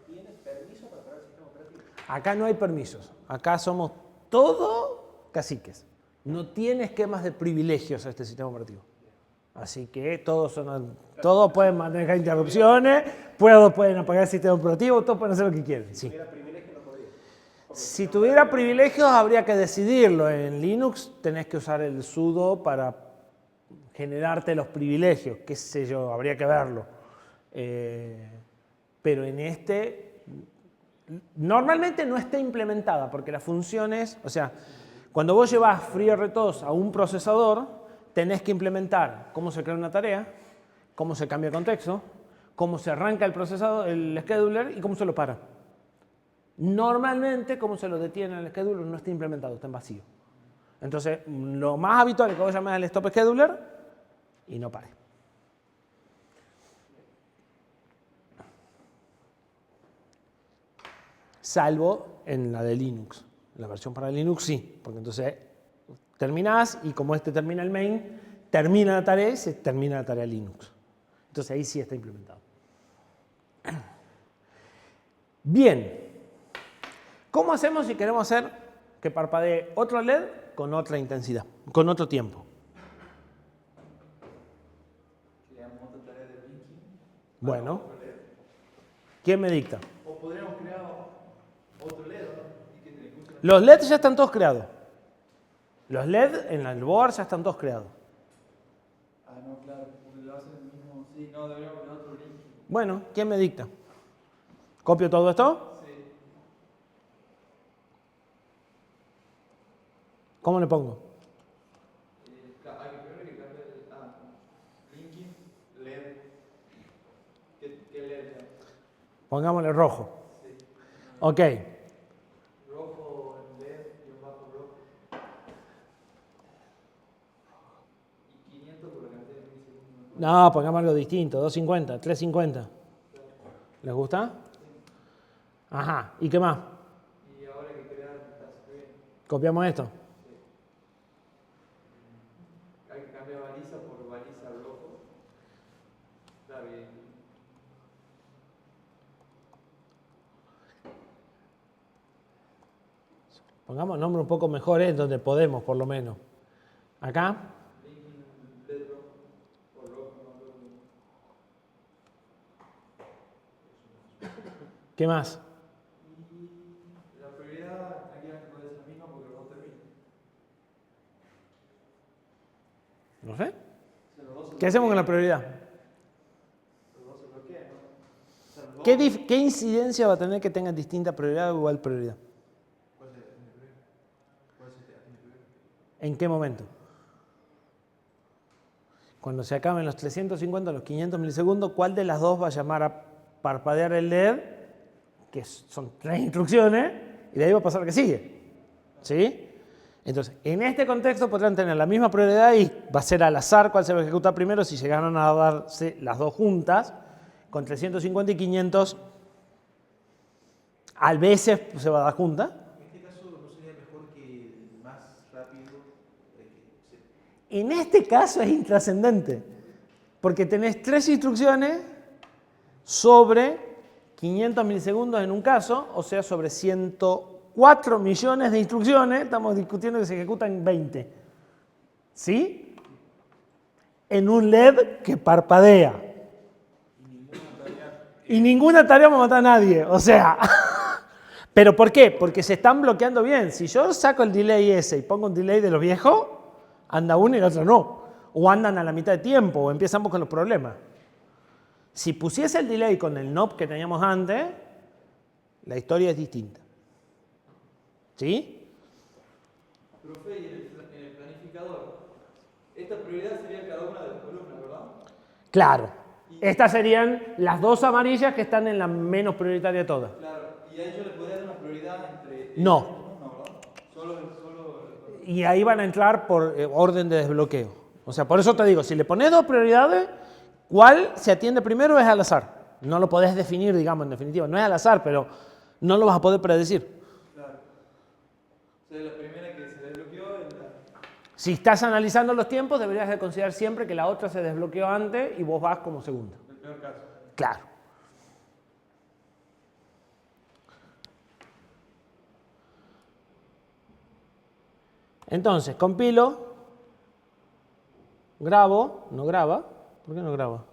¿Tienes permiso para parar el sistema operativo? Acá no hay permisos. Acá somos todos caciques. No tiene esquemas de privilegios a este sistema operativo. Así que todos pueden manejar interrupciones, todos pueden apagar el sistema operativo, todos pueden hacer lo que quieren. Sí. Si tuviera privilegios habría que decidirlo. En Linux tenés que usar el sudo para generarte los privilegios, qué sé yo, habría que verlo. pero en este normalmente no está implementada porque las funciones, o sea, cuando vos llevas FreeRTOS a un procesador, tenés que implementar cómo se crea una tarea, cómo se cambia el contexto, cómo se arranca el procesador, el scheduler y cómo se lo para. Normalmente, cómo se lo detiene el scheduler no está implementado, está en vacío. Entonces, lo más habitual es que vos llames al stop scheduler y no pare. Salvo en la de Linux. En la versión para Linux sí, porque entonces terminás y como este termina el main, termina la tarea y se termina la tarea Linux. Entonces ahí sí está implementado. Bien. ¿Cómo hacemos si queremos hacer que parpadee otro LED con otra intensidad, con otro tiempo? Creamos otra tarea de blinking. Bueno, ¿quién me dicta? O podríamos crear otro LED, ¿no? Y que te escuche. Los LEDs ya están todos creados. Los LED en el board ya están todos creados. Ah, no, claro, porque lo hacen el mismo. Sí, no, deberíamos crear otro blinking. Bueno, ¿quién me dicta? ¿Copio todo esto? Sí. ¿Cómo le pongo? Hay que primero que cambiar el blinking LED. ¿Qué LED ya? Pongámosle rojo. Sí. Ok. Rojo en LED y un bajo rojo. Y 500 por la cantidad de milisegundos. No, pongamos algo distinto. 250, 350. ¿Les gusta? Ajá. ¿Y qué más? Y ahora hay que crear la screen. Copiamos esto. Sí. Hay que cambiar baliza por baliza rojo. Está bien. Pongamos nombre un poco mejores donde podemos, por lo menos. Acá. Blinking LED rojo. O rojo, no rojo. ¿Qué más? Y la prioridad tranquilamente puede ser la misma porque los dos terminan. No sé. O sea, los dos se ¿Qué hacemos con la prioridad? Los dos se bloquean, ¿no? O sea, los dos. ¿Qué incidencia va a tener que tengan distinta prioridad o igual prioridad? ¿Cuál se tiene prioridad? ¿Cuál se tiene prioridad? ¿En qué momento? Cuando se acaben los 350, los 500 milisegundos, ¿cuál de las dos va a llamar a parpadear el LED? Que son 3 instrucciones, y de ahí va a pasar que sigue. ¿Sí? Entonces, en este contexto podrán tener la misma prioridad y va a ser al azar cuál se va a ejecutar primero si llegaron a darse las dos juntas, con 350 y 500 a veces se va a dar junta. En este caso, ¿no sería mejor que más rápido En este caso es intrascendente, porque tenés 3 instrucciones sobre 500 milisegundos en un caso, o sea, sobre 104 millones de instrucciones, estamos discutiendo que se ejecutan 20. ¿Sí? En un LED que parpadea. Y ninguna tarea va a matar a nadie, o sea... ¿Pero por qué? Porque se están bloqueando bien. Si yo saco el delay ese y pongo un delay de los viejos, anda uno y el otro no. O andan a la mitad de tiempo, o empiezan con los problemas. Si pusiese el delay con el knob que teníamos antes, la historia es distinta. ¿Sí? Profe, y en el planificador, esta prioridad sería cada una de las columnas, ¿verdad? Claro. Estas serían las dos amarillas que están en la menos prioritaria de todas. Claro, y a ellos le podría dar una prioridad entre... No. No, ¿verdad? Solo... Y ahí van a entrar por orden de desbloqueo. O sea, por eso te digo, si le pones 2 prioridades, ¿cuál se atiende primero? Es al azar. No lo podés definir, digamos, en definitiva. No es al azar, pero no lo vas a poder predecir. Claro. O sea, la primera que se desbloqueó es la... Si estás analizando los tiempos, deberías de considerar siempre que la otra se desbloqueó antes y vos vas como segunda. El peor caso. Claro. Entonces, compilo, grabo, no graba. ¿Por qué no graba?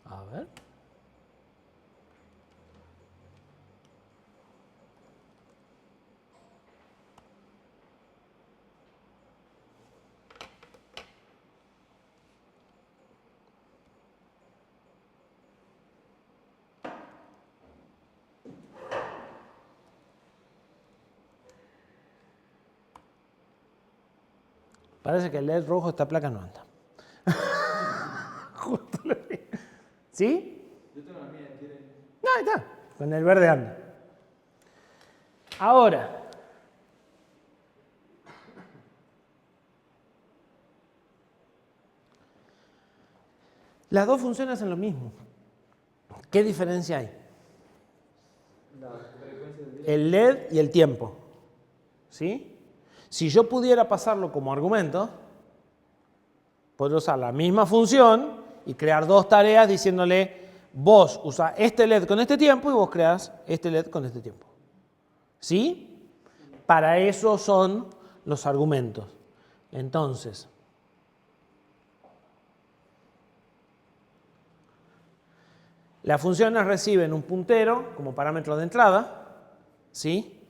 A ver. Parece que el LED rojo esta placa no anda. Justo lo vi. ¿Sí? Yo tengo la mía, ¿quieren? No, ahí está. Con el verde anda. Ahora. Las dos funciones hacen lo mismo. ¿Qué diferencia hay? La frecuencia del día. El LED y el tiempo. ¿Sí? Si yo pudiera pasarlo como argumento, podría usar la misma función y crear dos tareas diciéndole, vos usa este LED con este tiempo y vos creás este LED con este tiempo. ¿Sí? Para eso son los argumentos. Entonces, las funciones reciben un puntero como parámetro de entrada, ¿sí?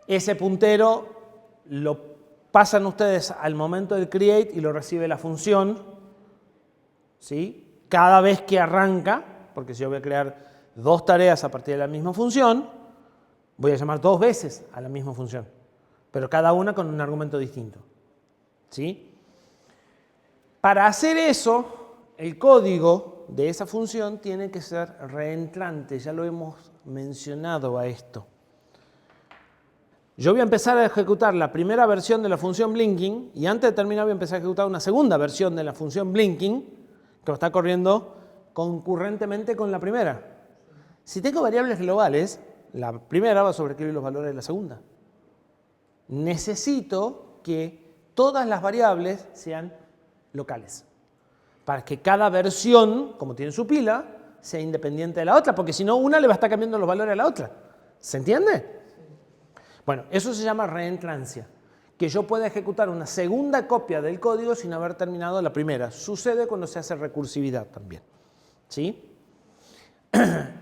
Ese puntero lo pasan ustedes al momento del create y lo recibe la función, ¿sí? Cada vez que arranca, porque si yo voy a crear dos tareas a partir de la misma función, voy a llamar dos veces a la misma función, pero cada una con un argumento distinto, ¿sí? Para hacer eso, el código de esa función tiene que ser reentrante, ya lo hemos mencionado a esto. Yo voy a empezar a ejecutar la primera versión de la función blinking y antes de terminar voy a empezar a ejecutar una segunda versión de la función blinking que está corriendo concurrentemente con la primera. Si tengo variables globales, la primera va a sobreescribir los valores de la segunda. Necesito que todas las variables sean locales, para que cada versión, como tiene su pila, sea independiente de la otra, porque si no, una le va a estar cambiando los valores a la otra. ¿Se entiende? Bueno, eso se llama reentrancia, que yo pueda ejecutar una segunda copia del código sin haber terminado la primera. Sucede cuando se hace recursividad también, ¿sí?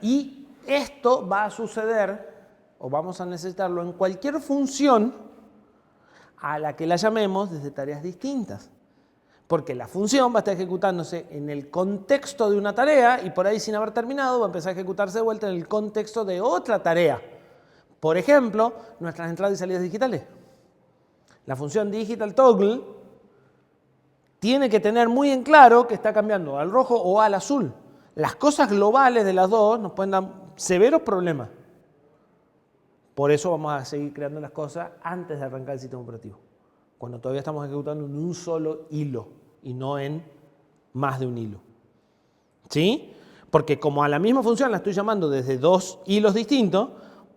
Y esto va a suceder, o vamos a necesitarlo, en cualquier función a la que la llamemos desde tareas distintas. Porque la función va a estar ejecutándose en el contexto de una tarea y por ahí sin haber terminado va a empezar a ejecutarse de vuelta en el contexto de otra tarea. Por ejemplo, nuestras entradas y salidas digitales. La función digital toggle tiene que tener muy en claro que está cambiando al rojo o al azul. Las cosas globales de las dos nos pueden dar severos problemas. Por eso vamos a seguir creando las cosas antes de arrancar el sistema operativo, cuando todavía estamos ejecutando en un solo hilo y no en más de un hilo. ¿Sí? Porque como a la misma función la estoy llamando desde dos hilos distintos,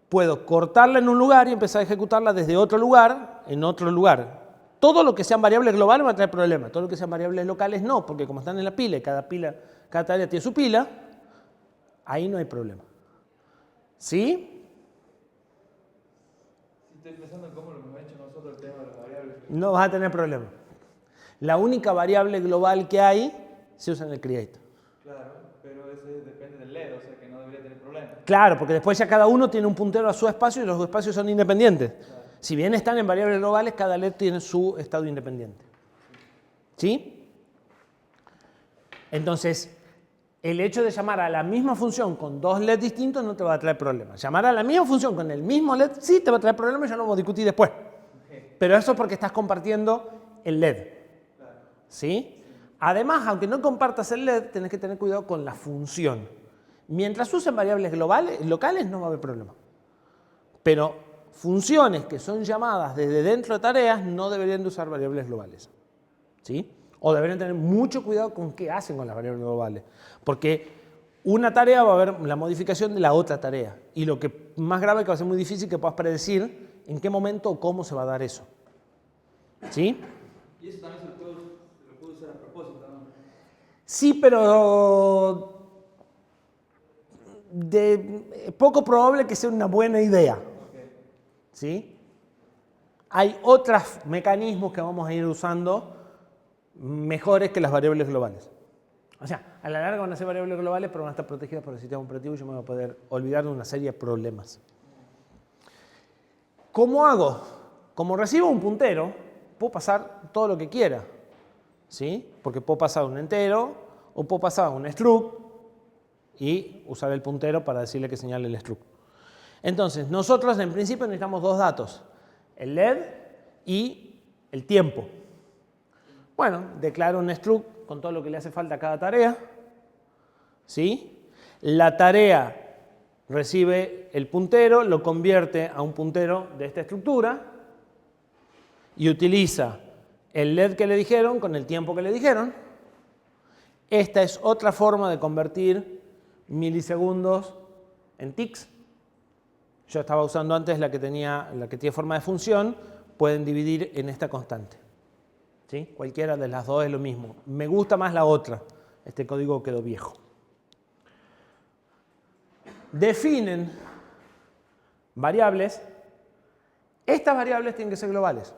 puedo cortarla en un lugar y empezar a ejecutarla desde otro lugar en otro lugar. Todo lo que sean variables globales va a traer problemas. Todo lo que sean variables locales no, porque como están en la pila y cada tarea tiene su pila, ahí no hay problema. ¿Sí? Estoy pensando en cómo lo hemos hecho nosotros el tema de las variables. No vas a tener problema. La única variable global que hay se usa en el create. Claro, pero ese depende del LED, o sea que no debería tener problema. Claro, porque después ya cada uno tiene un puntero a su espacio y los espacios son independientes. Claro. Si bien están en variables globales, cada LED tiene su estado independiente. ¿Sí? Entonces, el hecho de llamar a la misma función con dos LEDs distintos no te va a traer problemas. Llamar a la misma función con el mismo LED sí te va a traer problemas, ya lo vamos a discutir después. Okay. Pero eso es porque estás compartiendo el LED. Claro. ¿Sí? Además, aunque no compartas el LED, tenés que tener cuidado con la función. Mientras usen variables locales no va a haber problema. Pero funciones que son llamadas desde dentro de tareas no deberían de usar variables globales. ¿Sí? O deberían tener mucho cuidado con qué hacen con las variables globales. Porque una tarea va a ver la modificación de la otra tarea. Y lo que más grave es que va a ser muy difícil que puedas predecir en qué momento o cómo se va a dar eso. ¿Sí? Y eso también se lo puedo usar a propósito, ¿no? Sí, pero poco probable que sea una buena idea. Okay. ¿Sí? Hay otros mecanismos que vamos a ir usando mejores que las variables globales. O sea, a la larga van a ser variables globales, pero van a estar protegidas por el sistema operativo y yo me voy a poder olvidar de una serie de problemas. ¿Cómo hago? Como recibo un puntero, puedo pasar todo lo que quiera. ¿Sí? Porque puedo pasar un entero o puedo pasar un struct y usar el puntero para decirle que señale el struct. Entonces, nosotros en principio necesitamos dos datos, el LED y el tiempo. Bueno, declaro un struct con todo lo que le hace falta a cada tarea. ¿Sí? La tarea recibe el puntero, lo convierte a un puntero de esta estructura y utiliza el LED que le dijeron con el tiempo que le dijeron. Esta es otra forma de convertir milisegundos en tics. Yo estaba usando antes la que tiene forma de función. Pueden dividir en esta constante. ¿Sí? Cualquiera de las dos es lo mismo. Me gusta más la otra. Este código quedó viejo. Definen variables. Estas variables tienen que ser globales.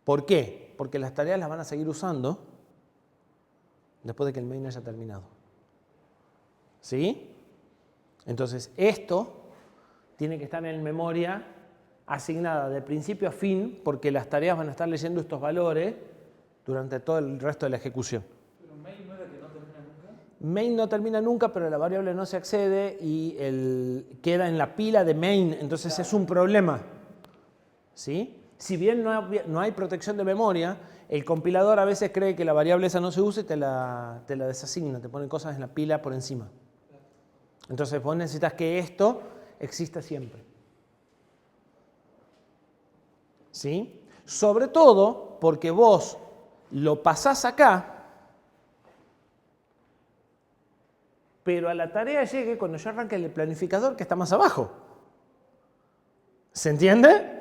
¿Por qué? Porque las tareas las van a seguir usando después de que el main haya terminado. ¿Sí? Entonces, esto tiene que estar en memoria asignada de principio a fin, porque las tareas van a estar leyendo estos valores durante todo el resto de la ejecución. ¿Pero main no era que no termina nunca? Main no termina nunca, pero la variable no se accede y queda en la pila de main, entonces es un problema. ¿Sí? Si bien no hay protección de memoria, el compilador a veces cree que la variable esa no se usa y te la desasigna, te pone cosas en la pila por encima. Entonces vos necesitas que esto exista siempre. ¿Sí? Sobre todo porque vos lo pasás acá, pero a la tarea llegue cuando yo arranque el planificador que está más abajo. ¿Se entiende?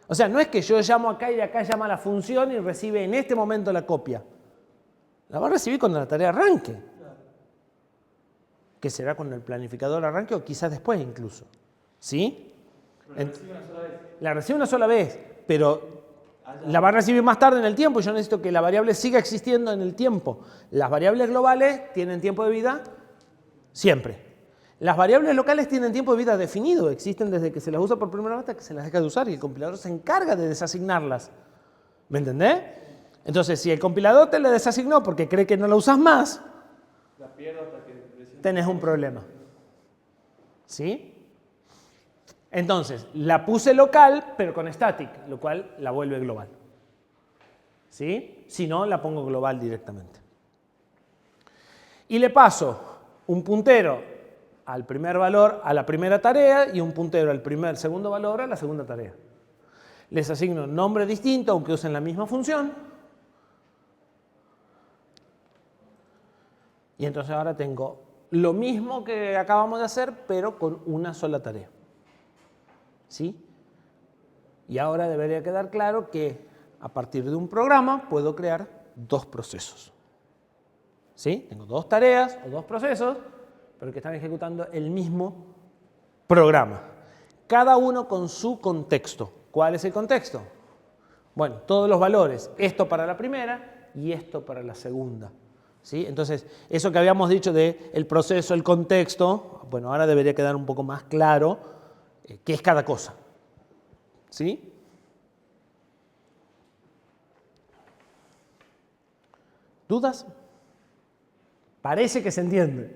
O sea, no es que yo llamo acá y de acá llama la función y recibe en este momento la copia. La va a recibir cuando la tarea arranque. Que será cuando el planificador arranque o quizás después incluso. ¿Sí? Pero la recibe una sola vez. La recibe una sola vez, pero la va a recibir más tarde en el tiempo. Yo necesito que la variable siga existiendo en el tiempo. Las variables globales tienen tiempo de vida siempre. Las variables locales tienen tiempo de vida definido. Existen desde que se las usa por primera vez hasta que se las deja de usar y el compilador se encarga de desasignarlas. ¿Me entendés? Entonces, si el compilador te la desasignó porque cree que no la usas más, La pierdo hasta que tenés un problema. ¿Sí? Entonces, la puse local, pero con static, lo cual la vuelve global. ¿Sí? Si no, la pongo global directamente. Y le paso un puntero al primer valor a la primera tarea y un puntero al segundo valor a la segunda tarea. Les asigno un nombre distinto, aunque usen la misma función. Y entonces ahora tengo lo mismo que acabamos de hacer, pero con una sola tarea. ¿Sí? Y ahora debería quedar claro que a partir de un programa puedo crear dos procesos. ¿Sí? Tengo dos tareas o dos procesos, pero que están ejecutando el mismo programa. Cada uno con su contexto. ¿Cuál es el contexto? Bueno, todos los valores. Esto para la primera y esto para la segunda. ¿Sí? Entonces, eso que habíamos dicho de el proceso, el contexto, bueno, ahora debería quedar un poco más claro qué es cada cosa. ¿Sí? ¿Dudas? Parece que se entiende.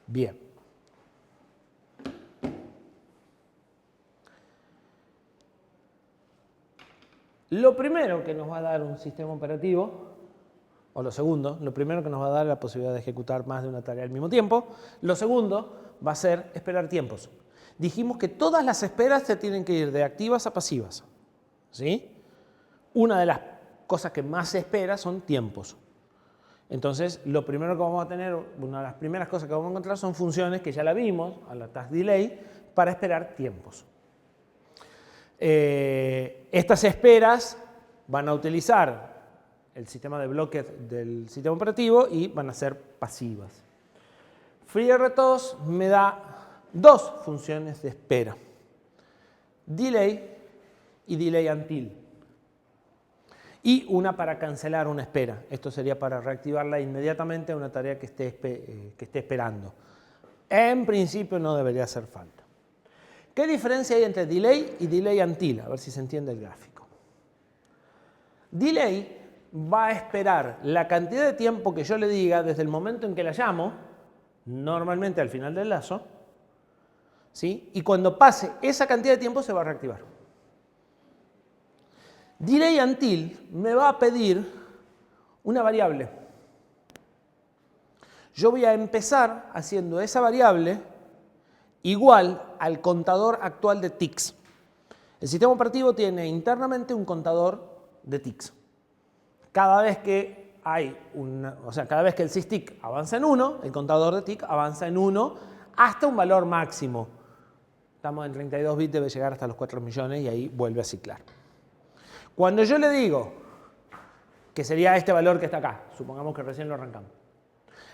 Bien. Lo primero que nos va a dar un sistema operativo, o lo segundo, lo primero que nos va a dar es la posibilidad de ejecutar más de una tarea al mismo tiempo. Lo segundo va a ser esperar tiempos. Dijimos que todas las esperas se tienen que ir de activas a pasivas. ¿Sí? Una de las cosas que más se espera son tiempos. Entonces, lo primero que vamos a tener, una de las primeras cosas que vamos a encontrar son funciones que ya la vimos, a la task delay, para esperar tiempos. Estas esperas van a utilizar el sistema de bloques del sistema operativo y van a ser pasivas. FreeRTOS me da dos funciones de espera. Delay y delay until. Y una para cancelar una espera. Esto sería para reactivarla inmediatamente a una tarea que esté esperando. En principio no debería hacer falta. ¿Qué diferencia hay entre delay y delay until? A ver si se entiende el gráfico. Delay va a esperar la cantidad de tiempo que yo le diga desde el momento en que la llamo, normalmente al final del lazo, ¿sí? Y cuando pase esa cantidad de tiempo se va a reactivar. Delay until me va a pedir una variable. Yo voy a empezar haciendo esa variable igual al contador actual de tics. El sistema operativo tiene internamente un contador de tics. Cada vez que cada vez que el systic avanza en 1, el contador de tic avanza en 1 hasta un valor máximo. Estamos en 32 bits, debe llegar hasta los 4 millones y ahí vuelve a ciclar. Cuando yo le digo que sería este valor que está acá, supongamos que recién lo arrancamos.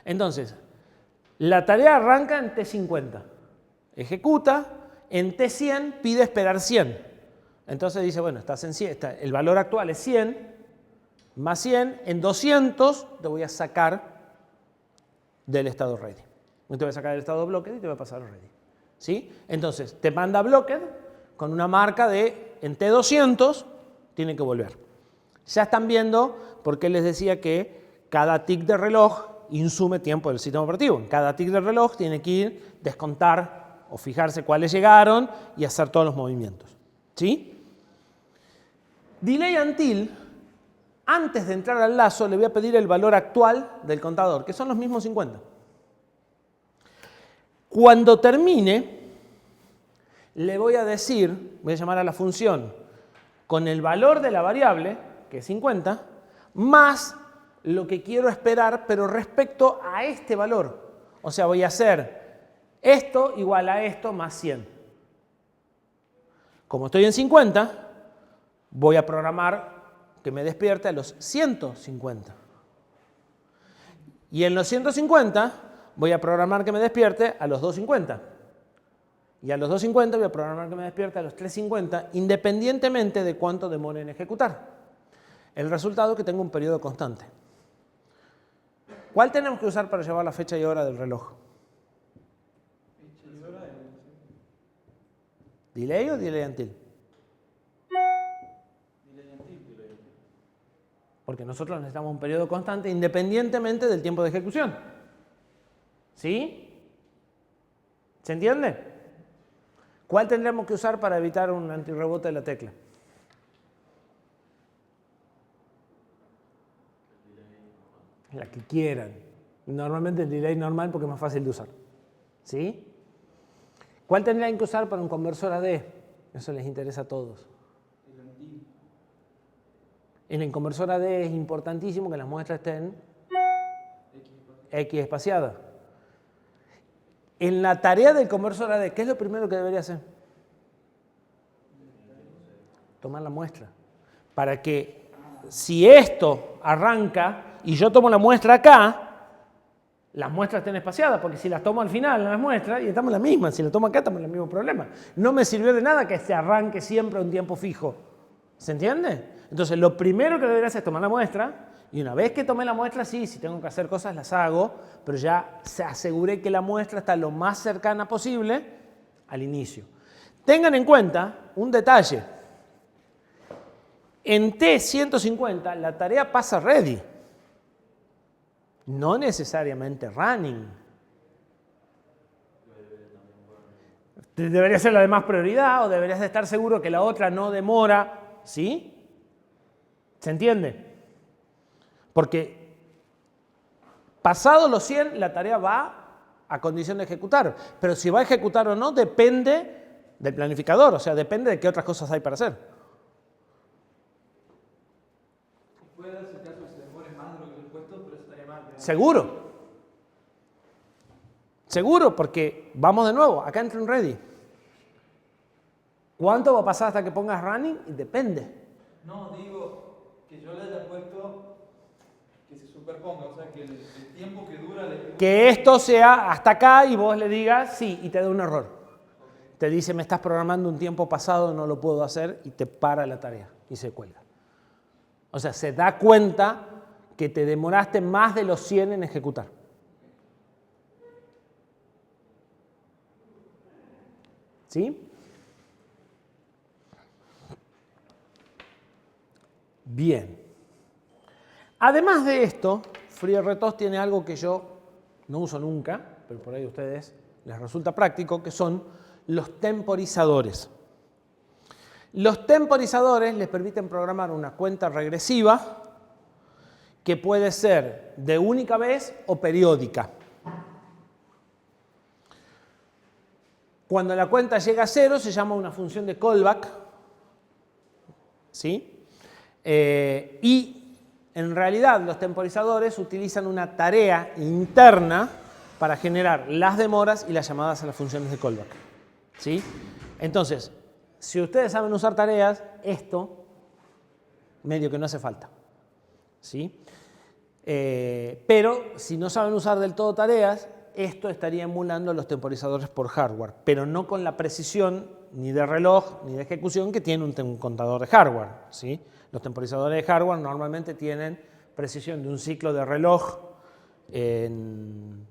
Entonces, la tarea arranca en T50, ejecuta, en T100 pide esperar 100. Entonces dice, bueno, estás en 100, el valor actual es 100, más 100, en 200 te voy a sacar del estado ready. Te voy a sacar del estado blocked y te voy a pasar al ready. ¿Sí? Entonces, te manda blocked con una marca de en T200 tiene que volver. Ya están viendo por qué les decía que cada tic de reloj insume tiempo del sistema operativo. En cada tic de reloj tiene que ir, descontar o fijarse cuáles llegaron y hacer todos los movimientos. ¿Sí? Delay until, antes de entrar al lazo, le voy a pedir el valor actual del contador, que son los mismos 50. Cuando termine, le voy a decir, voy a llamar a la función con el valor de la variable, que es 50, más lo que quiero esperar, pero respecto a este valor. O sea, voy a hacer esto igual a esto más 100. Como estoy en 50, voy a programar que me despierte a los 150. Y en los 150 voy a programar que me despierte a los 250. Y a los 250 voy a programar que me despierte a los 350, independientemente de cuánto demore en ejecutar. El resultado es que tengo un periodo constante. ¿Cuál tenemos que usar para llevar la fecha y hora del reloj? ¿Delay o delay until? Porque nosotros necesitamos un periodo constante independientemente del tiempo de ejecución. ¿Sí? ¿Se entiende? ¿Cuál tendremos que usar para evitar un antirrebote de la tecla? La que quieran. Normalmente el delay normal porque es más fácil de usar. ¿Sí? ¿Cuál tendrían que usar para un conversor AD? Eso les interesa a todos. En el conversor AD es importantísimo que las muestras estén X espaciadas. En la tarea del conversor AD, ¿qué es lo primero que debería hacer? Tomar la muestra. Para que si esto arranca y yo tomo la muestra acá, las muestras estén espaciadas, porque si las tomo al final, las muestras, y estamos en la misma, si las tomo acá estamos en el mismo problema. No me sirvió de nada que se arranque siempre a un tiempo fijo. ¿Se entiende? Entonces, lo primero que debería hacer es tomar la muestra, y una vez que tomé la muestra, sí, si tengo que hacer cosas las hago, pero ya se aseguré que la muestra está lo más cercana posible al inicio. Tengan en cuenta un detalle. En T150 la tarea pasa ready, no necesariamente running. Debería ser la de más prioridad o deberías de estar seguro que la otra no demora, ¿sí? ¿Se entiende? Porque pasado los 100 la tarea va a condición de ejecutar, pero si va a ejecutar o no depende del planificador, o sea, depende de qué otras cosas hay para hacer. Puede darse el caso que se demore más de lo que le he puesto, pero eso estaría mal. Seguro. Seguro, porque vamos de nuevo, acá entra un ready. ¿Cuánto va a pasar hasta que pongas running? Depende. No, digo que yo le haya puesto que se superponga, o sea, que el tiempo que dura la ejecución. Que esto sea hasta acá y vos le digas sí y te da un error. Okay. Te dice, me estás programando un tiempo pasado, no lo puedo hacer y te para la tarea y se cuelga. O sea, se da cuenta que te demoraste más de los 100 en ejecutar. ¿Sí? Bien. Además de esto, FreeRTOS tiene algo que yo no uso nunca, pero por ahí a ustedes les resulta práctico, que son los temporizadores. Los temporizadores les permiten programar una cuenta regresiva que puede ser de única vez o periódica. Cuando la cuenta llega a 0 se llama una función de callback, ¿sí? Y en realidad los temporizadores utilizan una tarea interna para generar las demoras y las llamadas a las funciones de callback, ¿sí? Entonces, si ustedes saben usar tareas, esto medio que no hace falta, ¿sí? Pero si no saben usar del todo tareas, esto estaría emulando los temporizadores por hardware, pero no con la precisión ni de reloj ni de ejecución que tiene un contador de hardware, ¿sí? Los temporizadores de hardware normalmente tienen precisión de un ciclo de reloj, del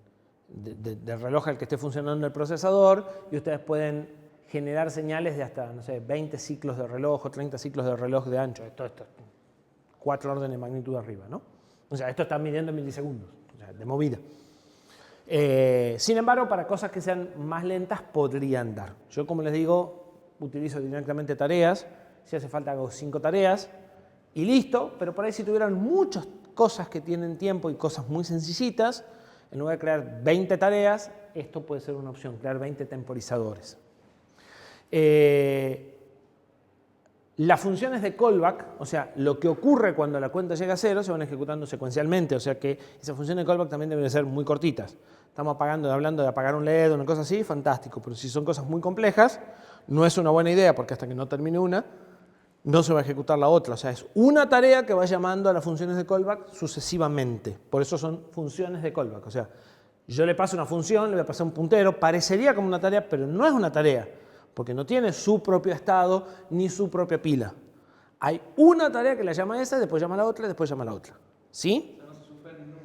reloj al que esté funcionando el procesador, y ustedes pueden generar señales de hasta, no sé, 20 ciclos de reloj o 30 ciclos de reloj de ancho. Esto 4 órdenes de magnitud arriba, ¿no? O sea, esto está midiendo en milisegundos, o sea, de movida. Sin embargo, para cosas que sean más lentas podrían dar. Yo, como les digo, utilizo directamente tareas. Si hace falta hago 5 tareas y listo. Pero por ahí si tuvieran muchas cosas que tienen tiempo y cosas muy sencillitas, en lugar de crear 20 tareas, esto puede ser una opción, crear 20 temporizadores. Las funciones de callback, o sea, lo que ocurre cuando la cuenta llega a 0, se van ejecutando secuencialmente, o sea que esas funciones de callback también deben ser muy cortitas. Estamos hablando de apagar un LED o una cosa así, fantástico, pero si son cosas muy complejas, no es una buena idea porque hasta que no termine una, no se va a ejecutar la otra. O sea, es una tarea que va llamando a las funciones de callback sucesivamente. Por eso son funciones de callback. O sea, yo le paso una función, le voy a pasar un puntero, parecería como una tarea, pero no es una tarea, porque no tiene su propio estado ni su propia pila. Hay una tarea que la llama esa, después llama a la otra, después llama a la otra. ¿Sí? O sea, no se suspende nunca,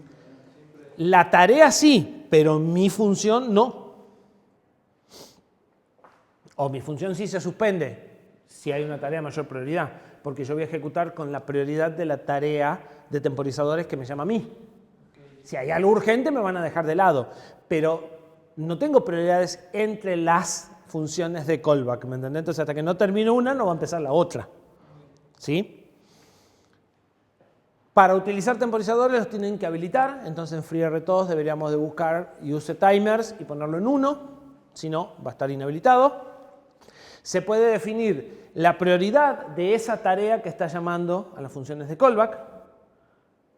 siempre... La tarea sí, pero mi función no. O mi función sí se suspende si hay una tarea de mayor prioridad, porque yo voy a ejecutar con la prioridad de la tarea de temporizadores que me llama a mí. Si hay algo urgente me van a dejar de lado, pero no tengo prioridades entre las funciones de callback, ¿me entendés? Entonces hasta que no termine una no va a empezar la otra, ¿sí? Para utilizar temporizadores los tienen que habilitar, entonces en FreeRTOS deberíamos de buscar Use Timers y ponerlo en 1, si no va a estar inhabilitado. Se puede definir la prioridad de esa tarea que está llamando a las funciones de callback,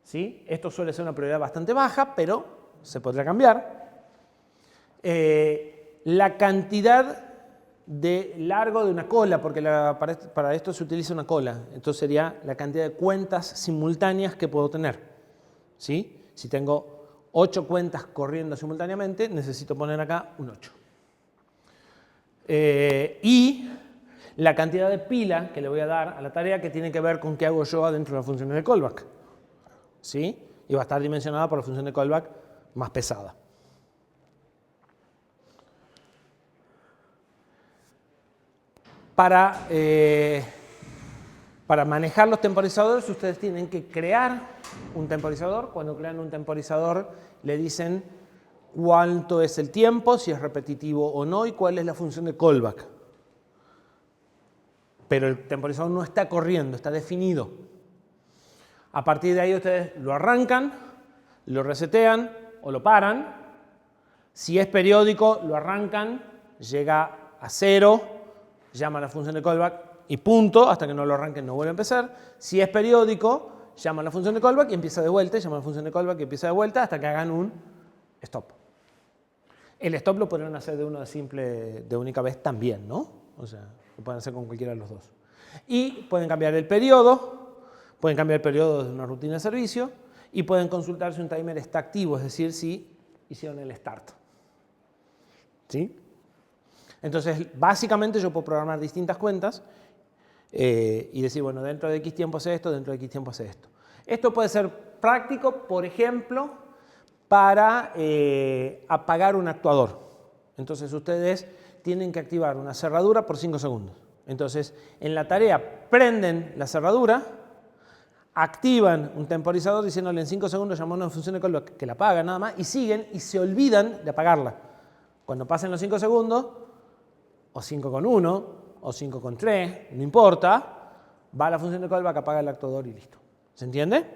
¿sí? Esto suele ser una prioridad bastante baja, pero se podrá cambiar. La cantidad de largo de una cola, porque para esto se utiliza una cola, entonces sería la cantidad de cuentas simultáneas que puedo tener, ¿sí? Si tengo 8 cuentas corriendo simultáneamente, necesito poner acá un 8. Y la cantidad de pila que le voy a dar a la tarea que tiene que ver con qué hago yo adentro de la función de callback, ¿sí? Y va a estar dimensionada por la función de callback más pesada. Para manejar los temporizadores, ustedes tienen que crear un temporizador. Cuando crean un temporizador, le dicen cuánto es el tiempo, si es repetitivo o no, y cuál es la función de callback. Pero el temporizador no está corriendo, está definido. A partir de ahí ustedes lo arrancan, lo resetean o lo paran. Si es periódico, lo arrancan, llega a 0, llama a la función de callback y punto, hasta que no lo arranquen no vuelve a empezar. Si es periódico, llama a la función de callback y empieza de vuelta, llama a la función de callback y empieza de vuelta hasta que hagan un stop. El stop lo podrían hacer de uno de simple, de única vez también, ¿no? O sea, lo pueden hacer con cualquiera de los dos. Y pueden cambiar el periodo de una rutina de servicio y pueden consultar si un timer está activo, es decir, si hicieron el start. ¿Sí? Entonces, básicamente yo puedo programar distintas cuentas y decir, bueno, dentro de X tiempo hace esto, dentro de X tiempo hace esto. Esto puede ser práctico, por ejemplo, para apagar un actuador. Entonces, ustedes tienen que activar una cerradura por 5 segundos. Entonces, en la tarea prenden la cerradura, activan un temporizador diciéndole en 5 segundos llamando a una función de callback que la apaga nada más y siguen y se olvidan de apagarla. Cuando pasen los 5 segundos, o 5,1, o 5,3, no importa, va a la función de callback, apaga el actuador y listo. ¿Se entiende?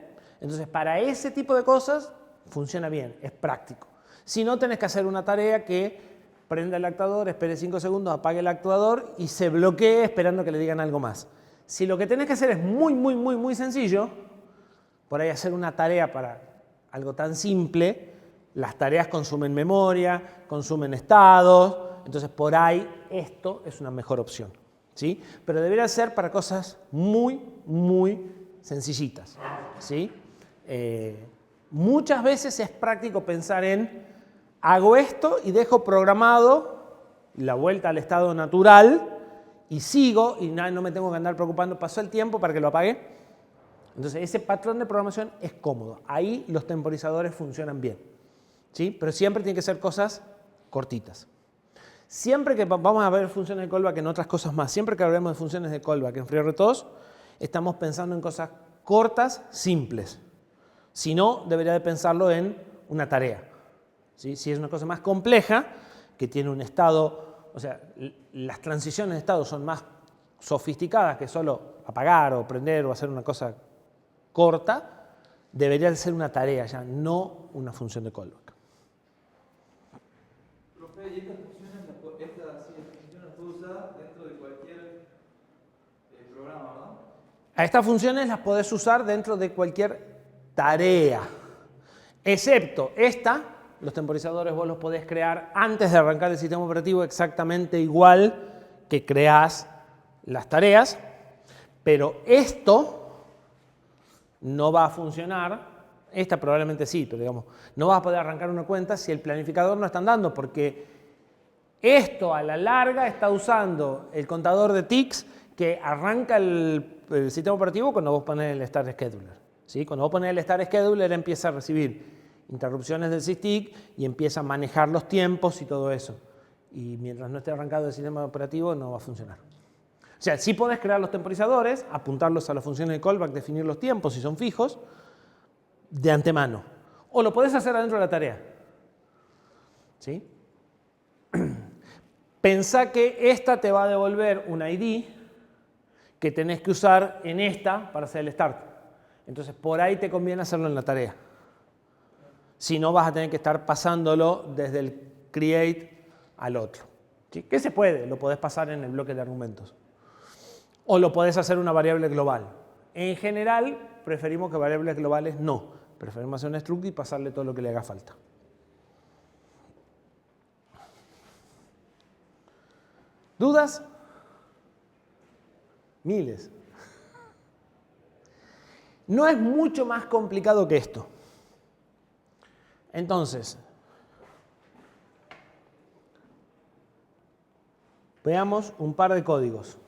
Entonces, para ese tipo de cosas funciona bien, es práctico. Si no, tenés que hacer una tarea que prenda el actuador, espere 5 segundos, apague el actuador y se bloquee esperando que le digan algo más. Si lo que tenés que hacer es muy sencillo, por ahí hacer una tarea para algo tan simple, las tareas consumen memoria, consumen estados, entonces por ahí esto es una mejor opción, ¿sí? Pero debería ser para cosas muy sencillitas, ¿sí? Muchas veces es práctico pensar en, hago esto y dejo programado la vuelta al estado natural y sigo y no me tengo que andar preocupando, pasó el tiempo para que lo apague. Entonces ese patrón de programación es cómodo, ahí los temporizadores funcionan bien, ¿sí? Pero siempre tienen que ser cosas cortitas. Siempre que vamos a ver funciones de callback en otras cosas más, siempre que hablemos de funciones de callback en FreeRTOS, estamos pensando en cosas cortas, simples. Si no, debería de pensarlo en una tarea, ¿sí? Si es una cosa más compleja, que tiene un estado, o sea, las transiciones de estado son más sofisticadas que solo apagar o prender o hacer una cosa corta, debería de ser una tarea ya, no una función de callback. Profe, y estas funciones las puedo usar dentro de cualquier programa, ¿verdad? A estas funciones las podés usar dentro de cualquier tarea, excepto esta. Los temporizadores vos los podés crear antes de arrancar el sistema operativo exactamente igual que creás las tareas, pero esto no va a funcionar. Esta probablemente sí, pero digamos, no vas a poder arrancar una cuenta si el planificador no está andando, porque esto a la larga está usando el contador de tics que arranca el sistema operativo cuando vos pones el Start Scheduler, ¿sí? Cuando vos pones el Start Scheduler empieza a recibir interrupciones del SysTick y empieza a manejar los tiempos y todo eso. Y mientras no esté arrancado el sistema operativo no va a funcionar. O sea, sí podés crear los temporizadores, apuntarlos a las funciones de callback, definir los tiempos si son fijos, de antemano. O lo podés hacer adentro de la tarea, ¿sí? Pensá que esta te va a devolver un ID que tenés que usar en esta para hacer el start. Entonces, por ahí te conviene hacerlo en la tarea. Si no, vas a tener que estar pasándolo desde el create al otro, ¿sí? Que se puede, lo podés pasar en el bloque de argumentos. O lo podés hacer una variable global. En general, preferimos que variables globales no. Preferimos hacer un struct y pasarle todo lo que le haga falta. ¿Dudas? Miles. No es mucho más complicado que esto. Entonces, veamos un par de códigos.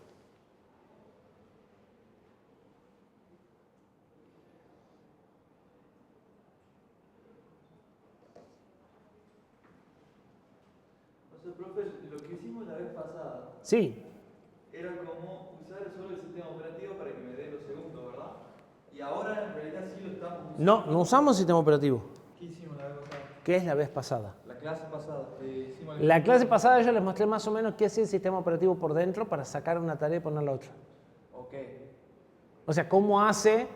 O sea, profe, lo que hicimos la vez pasada Sí, era como usar solo el sistema operativo para que me dé los segundos, ¿verdad? Y ahora en realidad sí lo estamos usando. no usamos sistema operativo. ¿Qué hicimos la vez pasada? ¿Qué es la vez pasada? La clase pasada. Hicimos el La clase pasada yo les mostré más o menos qué es el sistema operativo por dentro para sacar una tarea y ponerla a otra. Ok. O sea, cómo hace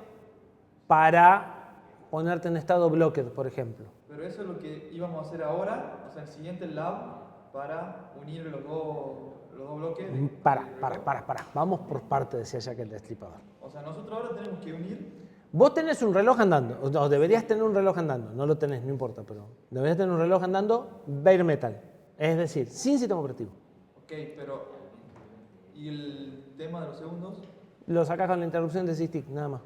para ponerte en estado blocked, por ejemplo. Pero eso es lo que íbamos a hacer ahora, o sea, el siguiente lab, para unir los dos bloques. Para. Vamos por parte, decía Jack el Destripador. O sea, nosotros ahora tenemos que unir. Vos tenés un reloj andando, o deberías tener un reloj andando, no lo tenés, no importa, pero deberías tener un reloj andando bare metal, es decir, sin sistema operativo. Ok, pero. ¿Y el tema de los segundos? Lo sacás con la interrupción de SysTick, nada más.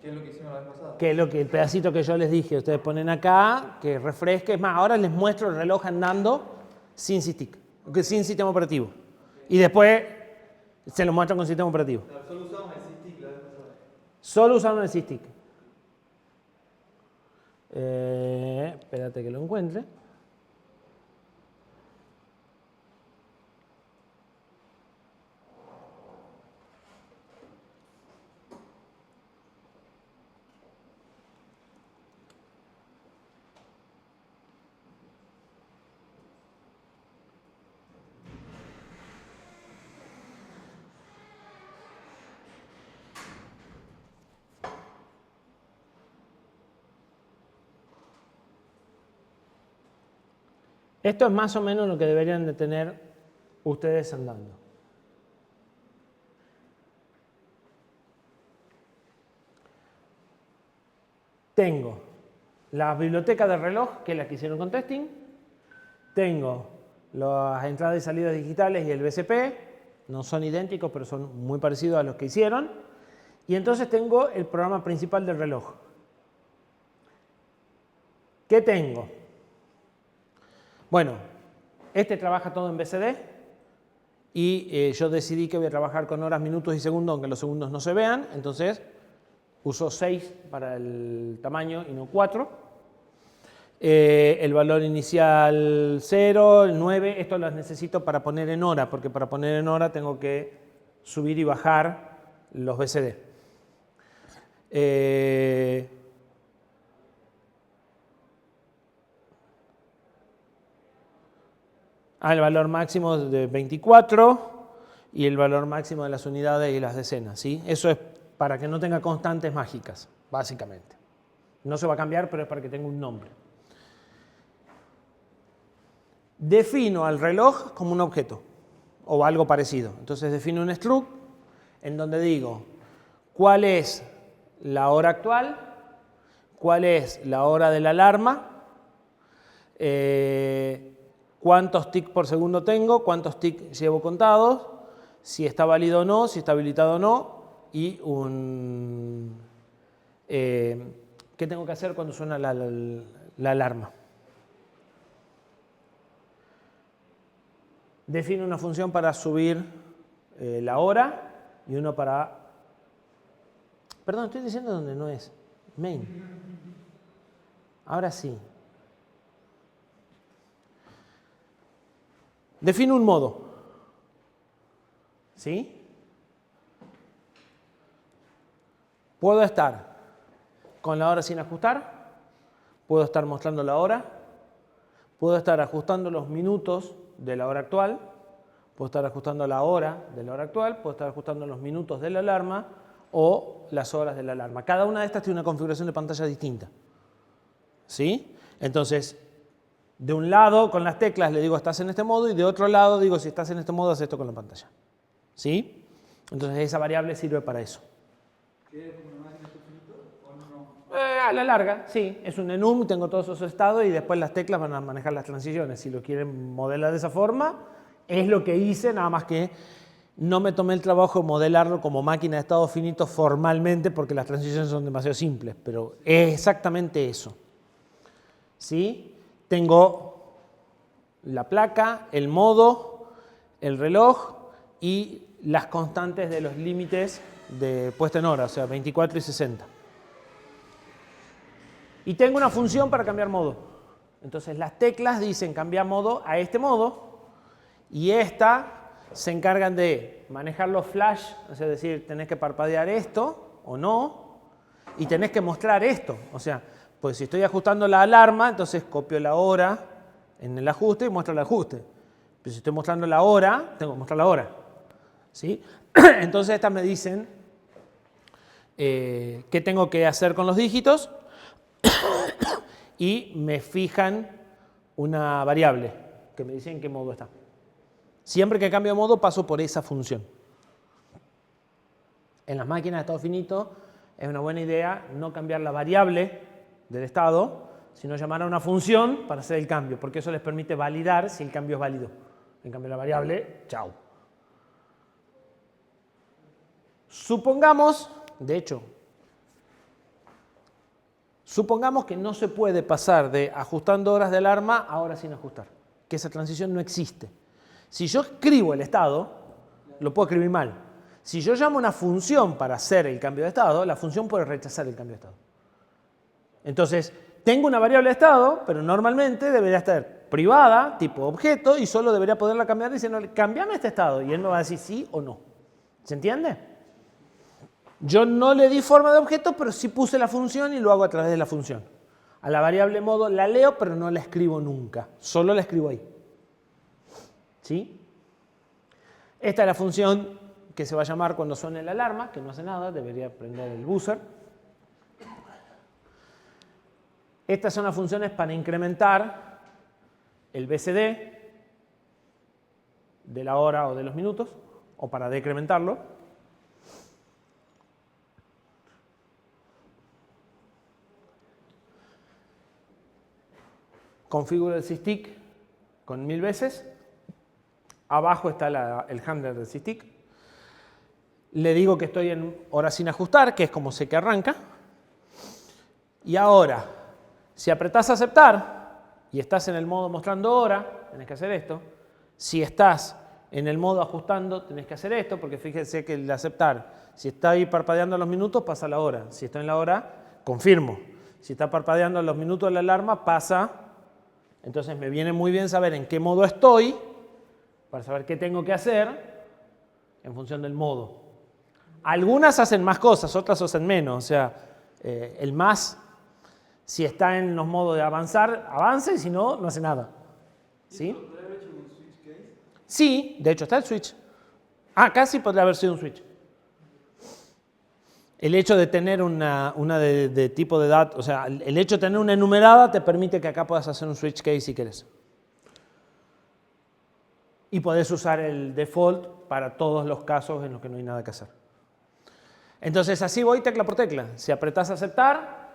¿Qué es lo que hicimos la vez pasada? Que es lo que el pedacito que yo les dije, ustedes ponen acá, que refresque, es más, ahora les muestro el reloj andando sin SysTick, sin sistema operativo. Y después se lo muestro con sistema operativo. Claro, solo usamos el SysTick la vez pasada. Solo usaron el SysTick. Espérate que lo encuentre. Esto es más o menos lo que deberían de tener ustedes andando. Tengo la biblioteca de reloj, que es la que hicieron con testing. Tengo las entradas y salidas digitales y el BCP. No son idénticos, pero son muy parecidos a los que hicieron. Y entonces tengo el programa principal del reloj. ¿Qué tengo? Bueno, este trabaja todo en BCD. Y yo decidí que voy a trabajar con horas, minutos y segundos, aunque los segundos no se vean. Entonces uso 6 para el tamaño y no 4. El valor inicial 0, el 9, esto lo necesito para poner en hora, porque para poner en hora tengo que subir y bajar los BCD. El valor máximo de 24 y el valor máximo de las unidades y las decenas, ¿sí? Eso es para que no tenga constantes mágicas, básicamente. No se va a cambiar, pero es para que tenga un nombre. Defino al reloj como un objeto o algo parecido. Entonces defino un struct en donde digo cuál es la hora actual, cuál es la hora de la alarma, cuántos tics por segundo tengo, cuántos tics llevo contados, si está válido o no, si está habilitado o no, y qué tengo que hacer cuando suena la alarma. Defino una función para subir la hora y uno para... Perdón, estoy diciendo donde no es. Main. Ahora sí. Defino un modo. ¿Sí? Puedo estar con la hora sin ajustar. Puedo estar mostrando la hora. Puedo estar ajustando los minutos de la hora actual. Puedo estar ajustando la hora de la hora actual. Puedo estar ajustando los minutos de la alarma o las horas de la alarma. Cada una de estas tiene una configuración de pantalla distinta. ¿Sí? Entonces, de un lado con las teclas le digo estás en este modo y de otro lado digo si estás en este modo haz esto con la pantalla. ¿Sí? Entonces esa variable sirve para eso. ¿Qué es una máquina de infinito o no? A la larga, sí. Es un enum, tengo todos esos estados y después las teclas van a manejar las transiciones. Si lo quieren modelar de esa forma, es lo que hice, nada más que no me tomé el trabajo de modelarlo como máquina de estado finito formalmente porque las transiciones son demasiado simples, pero es exactamente eso. ¿Sí? Tengo la placa, el modo, el reloj y las constantes de los límites de puesta en hora, o sea, 24 y 60. Y tengo una función para cambiar modo. Entonces las teclas dicen cambiar modo a este modo y esta se encargan de manejar los flash, es decir, tenés que parpadear esto o no y tenés que mostrar esto, o sea, pues si estoy ajustando la alarma, entonces copio la hora en el ajuste y muestro el ajuste. Pero si estoy mostrando la hora, tengo que mostrar la hora. ¿Sí? Entonces estas me dicen qué tengo que hacer con los dígitos y me fijan una variable que me dice en qué modo está. Siempre que cambio de modo paso por esa función. En las máquinas de estado finito es una buena idea no cambiar la variable del estado, sino llamar a una función para hacer el cambio, porque eso les permite validar si el cambio es válido. En cambio la variable, chao. Supongamos, de hecho, supongamos que no se puede pasar de ajustando horas de alarma a horas sin ajustar, que esa transición no existe. Si yo escribo el estado, lo puedo escribir mal. Si yo llamo una función para hacer el cambio de estado, la función puede rechazar el cambio de estado. Entonces, tengo una variable de estado, pero normalmente debería estar privada, tipo objeto, y solo debería poderla cambiar diciendo, cambiame este estado, y él me va a decir sí o no. ¿Se entiende? Yo no le di forma de objeto, pero sí puse la función y lo hago a través de la función. A la variable modo la leo, pero no la escribo nunca, solo la escribo ahí. ¿Sí? Esta es la función que se va a llamar cuando suene la alarma, que no hace nada, debería prender el buzzer. Estas son las funciones para incrementar el BCD de la hora o de los minutos, o para decrementarlo. Configuro el SysTick con 1000 veces. Abajo está el handler del SysTick. Le digo que estoy en hora sin ajustar, que es como sé que arranca. Y ahora, si apretás aceptar y estás en el modo mostrando hora, tenés que hacer esto. Si estás en el modo ajustando, tenés que hacer esto, porque fíjense que el aceptar, si está ahí parpadeando los minutos, pasa la hora. Si estoy en la hora, confirmo. Si está parpadeando los minutos de la alarma, pasa. Entonces me viene muy bien saber en qué modo estoy, para saber qué tengo que hacer en función del modo. Algunas hacen más cosas, otras hacen menos. O sea, el más, si está en los modos de avanzar, avanza, y si no, no hace nada. ¿Sí? ¿Podría haber hecho un switch case? Sí, de hecho está el switch. Casi podría haber sido un switch. El hecho de tener una de tipo de datos, o sea, el hecho de tener una enumerada te permite que acá puedas hacer un switch case si quieres. Y podés usar el default para todos los casos en los que no hay nada que hacer. Entonces así voy tecla por tecla. Si apretás aceptar,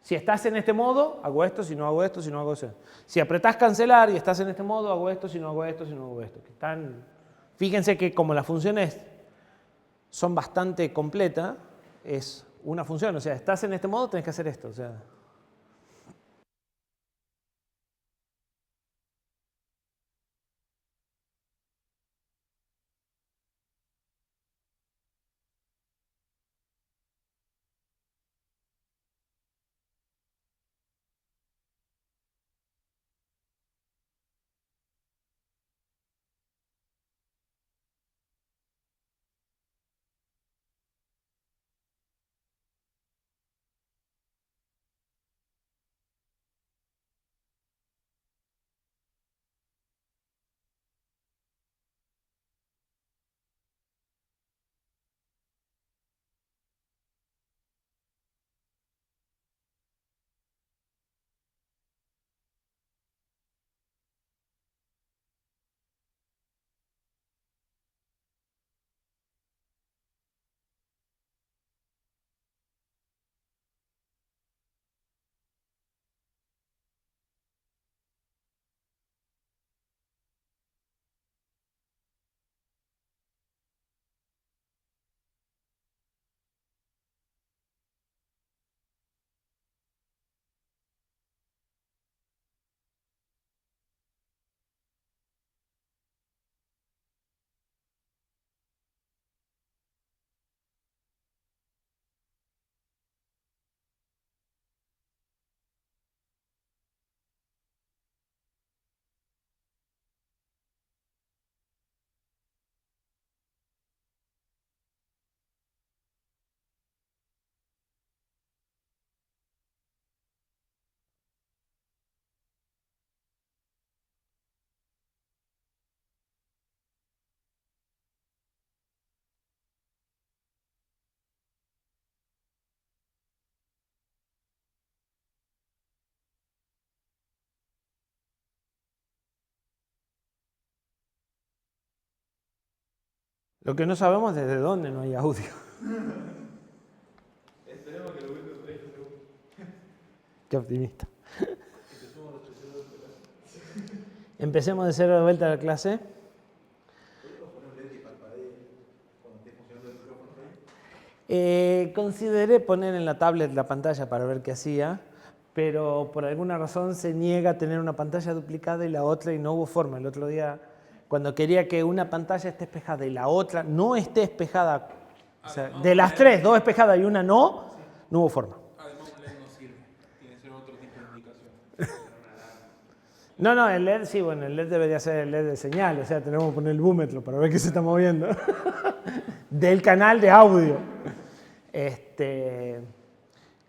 si estás en este modo, hago esto, si no hago esto, si no hago eso. Si apretás cancelar y estás en este modo, hago esto, si no hago esto, si no hago esto. Fíjense que como las funciones son bastante completas, es una función. O sea, estás en este modo, tenés que hacer esto. O sea, lo que no sabemos es desde dónde no hay audio. Esperemos que lo Windows 3 esté seguro. Qué optimista. Empecemos de cero de vuelta a la clase. ¿Podemos poner un LED que parpadee cuando esté funcionando el micrófono ahí? Consideré poner en la tablet la pantalla para ver qué hacía, pero por alguna razón se niega a tener una pantalla duplicada y la otra, y no hubo forma. El otro día, cuando quería que una pantalla esté espejada y la otra no esté espejada, o sea, de las tres, dos espejadas y una no, no hubo forma. Además, un LED no sirve. Tiene que ser otro tipo de indicación. No, el LED, sí, bueno, el LED debería ser el LED de señal, o sea, tenemos que poner el búmetro para ver qué se está moviendo. Del canal de audio.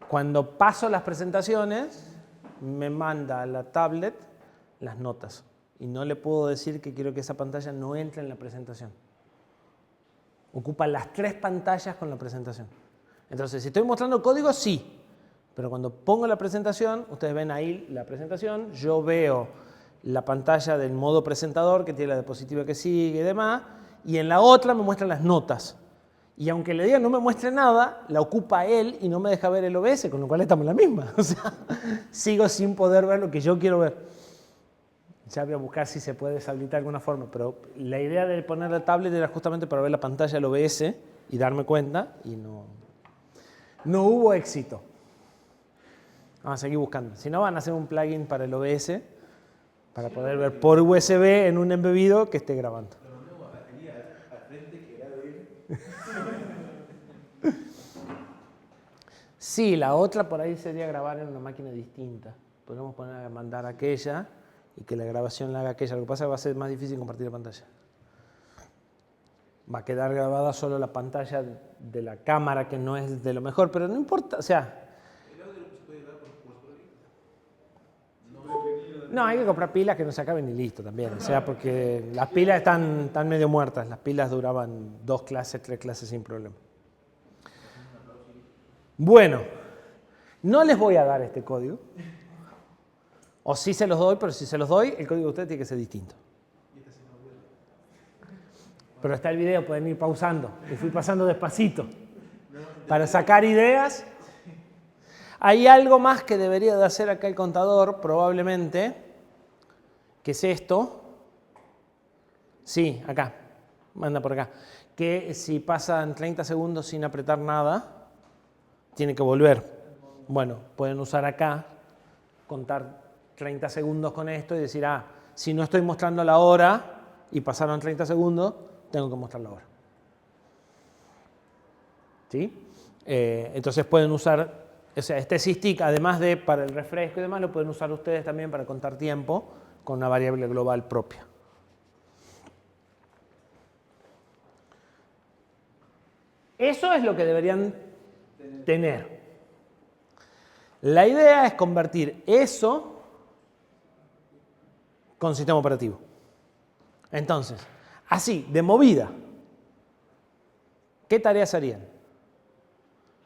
Cuando paso las presentaciones, me manda a la tablet las notas. Y no le puedo decir que quiero que esa pantalla no entre en la presentación. Ocupa las tres pantallas con la presentación. Entonces, si estoy mostrando código, sí. Pero cuando pongo la presentación, ustedes ven ahí la presentación, yo veo la pantalla del modo presentador, que tiene la diapositiva que sigue y demás, y en la otra me muestra las notas. Y aunque le diga no me muestre nada, la ocupa él y no me deja ver el OBS, con lo cual estamos en la misma. O sea, sigo sin poder ver lo que yo quiero ver. Ya voy a buscar si se puede deshabilitar de alguna forma, pero la idea de poner la tablet era justamente para ver la pantalla del OBS y darme cuenta, y no hubo éxito. Vamos a seguir buscando. Si no, van a hacer un plugin para el OBS para poder ver por USB en un embebido que esté grabando. Sí, la otra por ahí sería grabar en una máquina distinta. Podemos poner a mandar aquella y que la grabación la haga aquella. Lo que pasa es que va a ser más difícil compartir la pantalla. Va a quedar grabada solo la pantalla de la cámara, que no es de lo mejor, pero no importa, o sea... No, hay que comprar pilas que no se acaben y listo también, o sea, porque las pilas están medio muertas, las pilas duraban 2 clases, 3 clases sin problema. Bueno, no les voy a dar este código, o sí se los doy, pero si se los doy, el código de ustedes tiene que ser distinto. Pero está el video, pueden ir pausando, y fui pasando despacito para sacar ideas. Hay algo más que debería de hacer acá el contador, probablemente, que es esto. Sí, acá, manda por acá. Que si pasan 30 segundos sin apretar nada, tiene que volver. Bueno, pueden usar acá, contar 30 segundos con esto y decir, si no estoy mostrando la hora y pasaron 30 segundos, tengo que mostrar la hora. ¿Sí? Entonces pueden usar... O sea, este SysTick, además de para el refresco y demás, lo pueden usar ustedes también para contar tiempo con una variable global propia. Eso es lo que deberían tener. La idea es convertir eso con sistema operativo. Entonces, así, de movida, ¿qué tareas harían?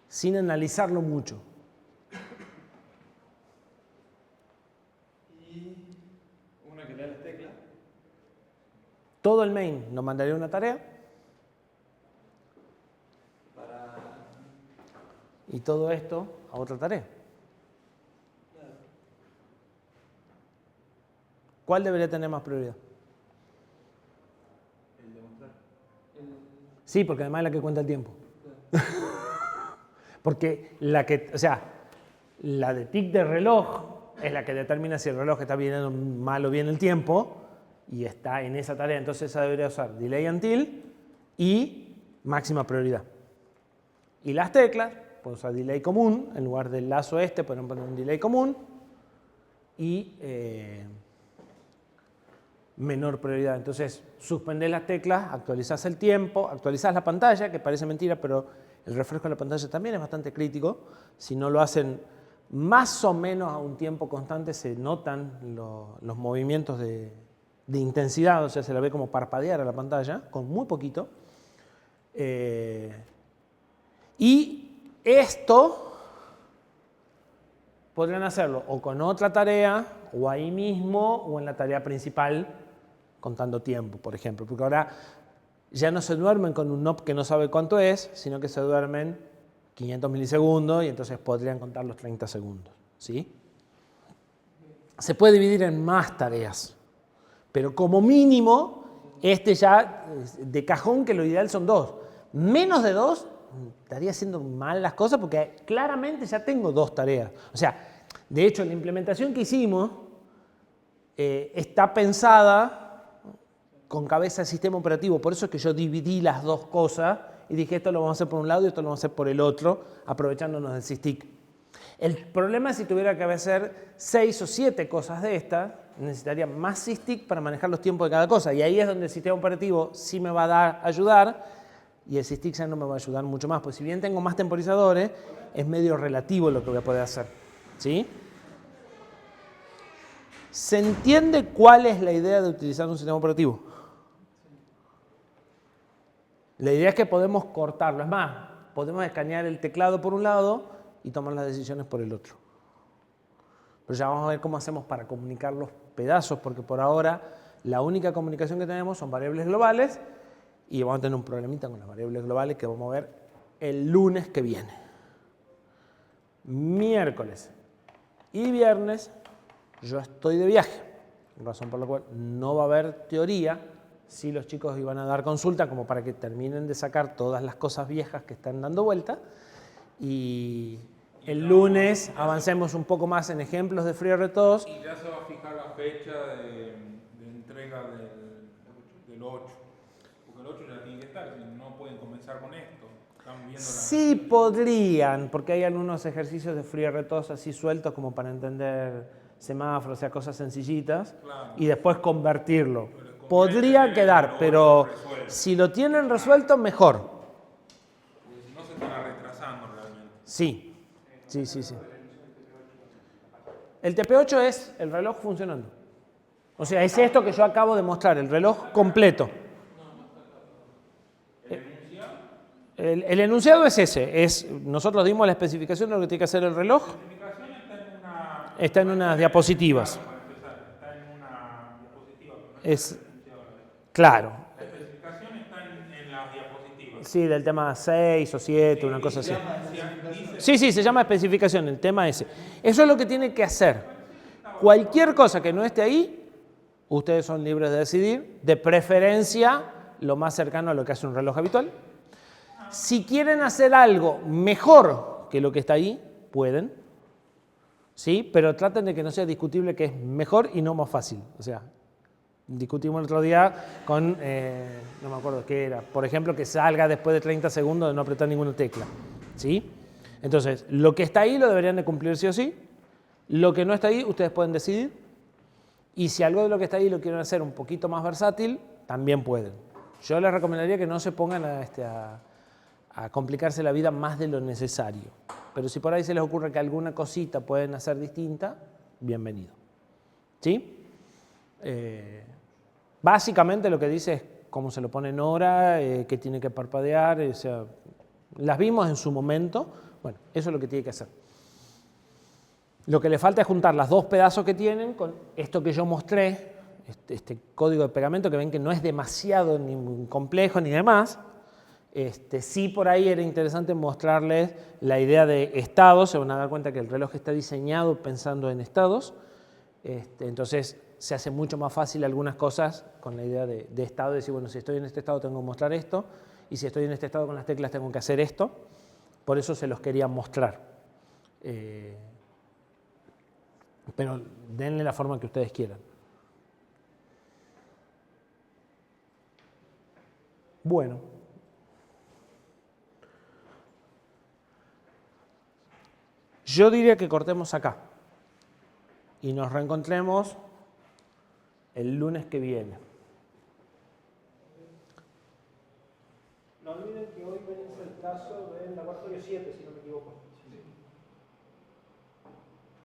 Sin analizarlo mucho. Todo el main nos mandaría una tarea y todo esto a otra tarea. ¿Cuál debería tener más prioridad? El demostrar. Sí, porque además es la que cuenta el tiempo. Porque la de tic de reloj es la que determina si el reloj está bien mal o bien el tiempo y está en esa tarea. Entonces esa debería usar delay until y máxima prioridad. Y las teclas, pueden usar delay común, en lugar del lazo pueden poner un delay común y menor prioridad. Entonces suspendés las teclas, actualizás el tiempo, actualizás la pantalla, que parece mentira, pero el refresco de la pantalla también es bastante crítico. Si no lo hacen más o menos a un tiempo constante, se notan los movimientos de intensidad, o sea, se la ve como parpadear a la pantalla, con muy poquito. Y esto podrían hacerlo o con otra tarea, o ahí mismo, o en la tarea principal, contando tiempo, por ejemplo. Porque ahora ya no se duermen con un NOP que no sabe cuánto es, sino que se duermen 500 milisegundos y entonces podrían contar los 30 segundos. ¿Sí? Se puede dividir en más tareas, pero como mínimo, ya de cajón que lo ideal son 2. Menos de 2 estaría haciendo mal las cosas porque claramente ya tengo 2 tareas. O sea, de hecho, la implementación que hicimos está pensada con cabeza de sistema operativo. Por eso es que yo dividí las 2 cosas y dije esto lo vamos a hacer por un lado y esto lo vamos a hacer por el otro, aprovechándonos del SysTick. El problema es si tuviera que hacer 6 o 7 cosas de estas, necesitaría más SysTick para manejar los tiempos de cada cosa. Y ahí es donde el sistema operativo sí me va a ayudar y el SysTick ya no me va a ayudar mucho más. Pues si bien tengo más temporizadores, es medio relativo lo que voy a poder hacer. ¿Sí? ¿Se entiende cuál es la idea de utilizar un sistema operativo? La idea es que podemos cortarlo. Es más, podemos escanear el teclado por un lado y tomar las decisiones por el otro. Pero ya vamos a ver cómo hacemos para comunicarlos pedazos, porque por ahora la única comunicación que tenemos son variables globales y vamos a tener un problemita con las variables globales que vamos a ver el lunes que viene. Miércoles y viernes yo estoy de viaje, razón por la cual no va a haber teoría. Sí, los chicos iban a dar consulta como para que terminen de sacar todas las cosas viejas que están dando vuelta y el lunes avancemos un poco más en ejemplos de FreeRTOS. Y ya se va a fijar la fecha de entrega del 8, porque el 8 ya tiene que estar, si no pueden comenzar con esto. Están viendo Sí podrían, porque hay algunos ejercicios de FreeRTOS así sueltos como para entender semáforos, o sea, cosas sencillitas, Claro. y después convertirlo. Podría quedar, pero si lo tienen resuelto, mejor. porque si no se están retrasando realmente. Sí, sí, sí, sí. El TP8 es el reloj funcionando. O sea, es esto que yo acabo de mostrar, el reloj completo. El enunciado es ese. Nosotros dimos la especificación de lo que tiene que hacer el reloj. La especificación Está en unas diapositivas. Para empezar, está en una diapositiva. Pero no Es, está enunciado ahí. claro. La especificación está en las diapositivas. Sí, del tema 6 o 7, una cosa así. Dice, Sí, se llama especificación, el tema ese. Eso es lo que tiene que hacer. Cualquier cosa que no esté ahí, ustedes son libres de decidir, de preferencia lo más cercano a lo que hace un reloj habitual. Si quieren hacer algo mejor que lo que está ahí, pueden. ¿Sí? Pero traten de que no sea discutible que es mejor y no más fácil. O sea, discutimos el otro día con, no me acuerdo qué era, por ejemplo, que salga después de 30 segundos de no apretar ninguna tecla. ¿Sí? Entonces, lo que está ahí lo deberían de cumplir sí o sí. Lo que no está ahí, ustedes pueden decidir. Y si algo de lo que está ahí lo quieren hacer un poquito más versátil, también pueden. Yo les recomendaría que no se pongan a complicarse la vida más de lo necesario. Pero si por ahí se les ocurre que alguna cosita pueden hacer distinta, bienvenido. ¿Sí? Básicamente lo que dice es cómo se lo pone en hora, que tiene que parpadear, o sea, las vimos en su momento. Bueno, eso es lo que tiene que hacer. Lo que le falta es juntar las dos pedazos que tienen con esto que yo mostré, este código de pegamento que ven que no es demasiado ni complejo ni demás. Sí, por ahí era interesante mostrarles la idea de estados. Se van a dar cuenta que el reloj está diseñado pensando en estados. Entonces se hace mucho más fácil algunas cosas con la idea de estado, de decir, bueno, si estoy en este estado tengo que mostrar esto, y si estoy en este estado con las teclas tengo que hacer esto. Por eso se los quería mostrar. Pero denle la forma que ustedes quieran. Bueno. Yo diría que cortemos acá y nos reencontremos el lunes que viene. No olviden que hoy vence el plazo del laboratorio 7, si no me equivoco.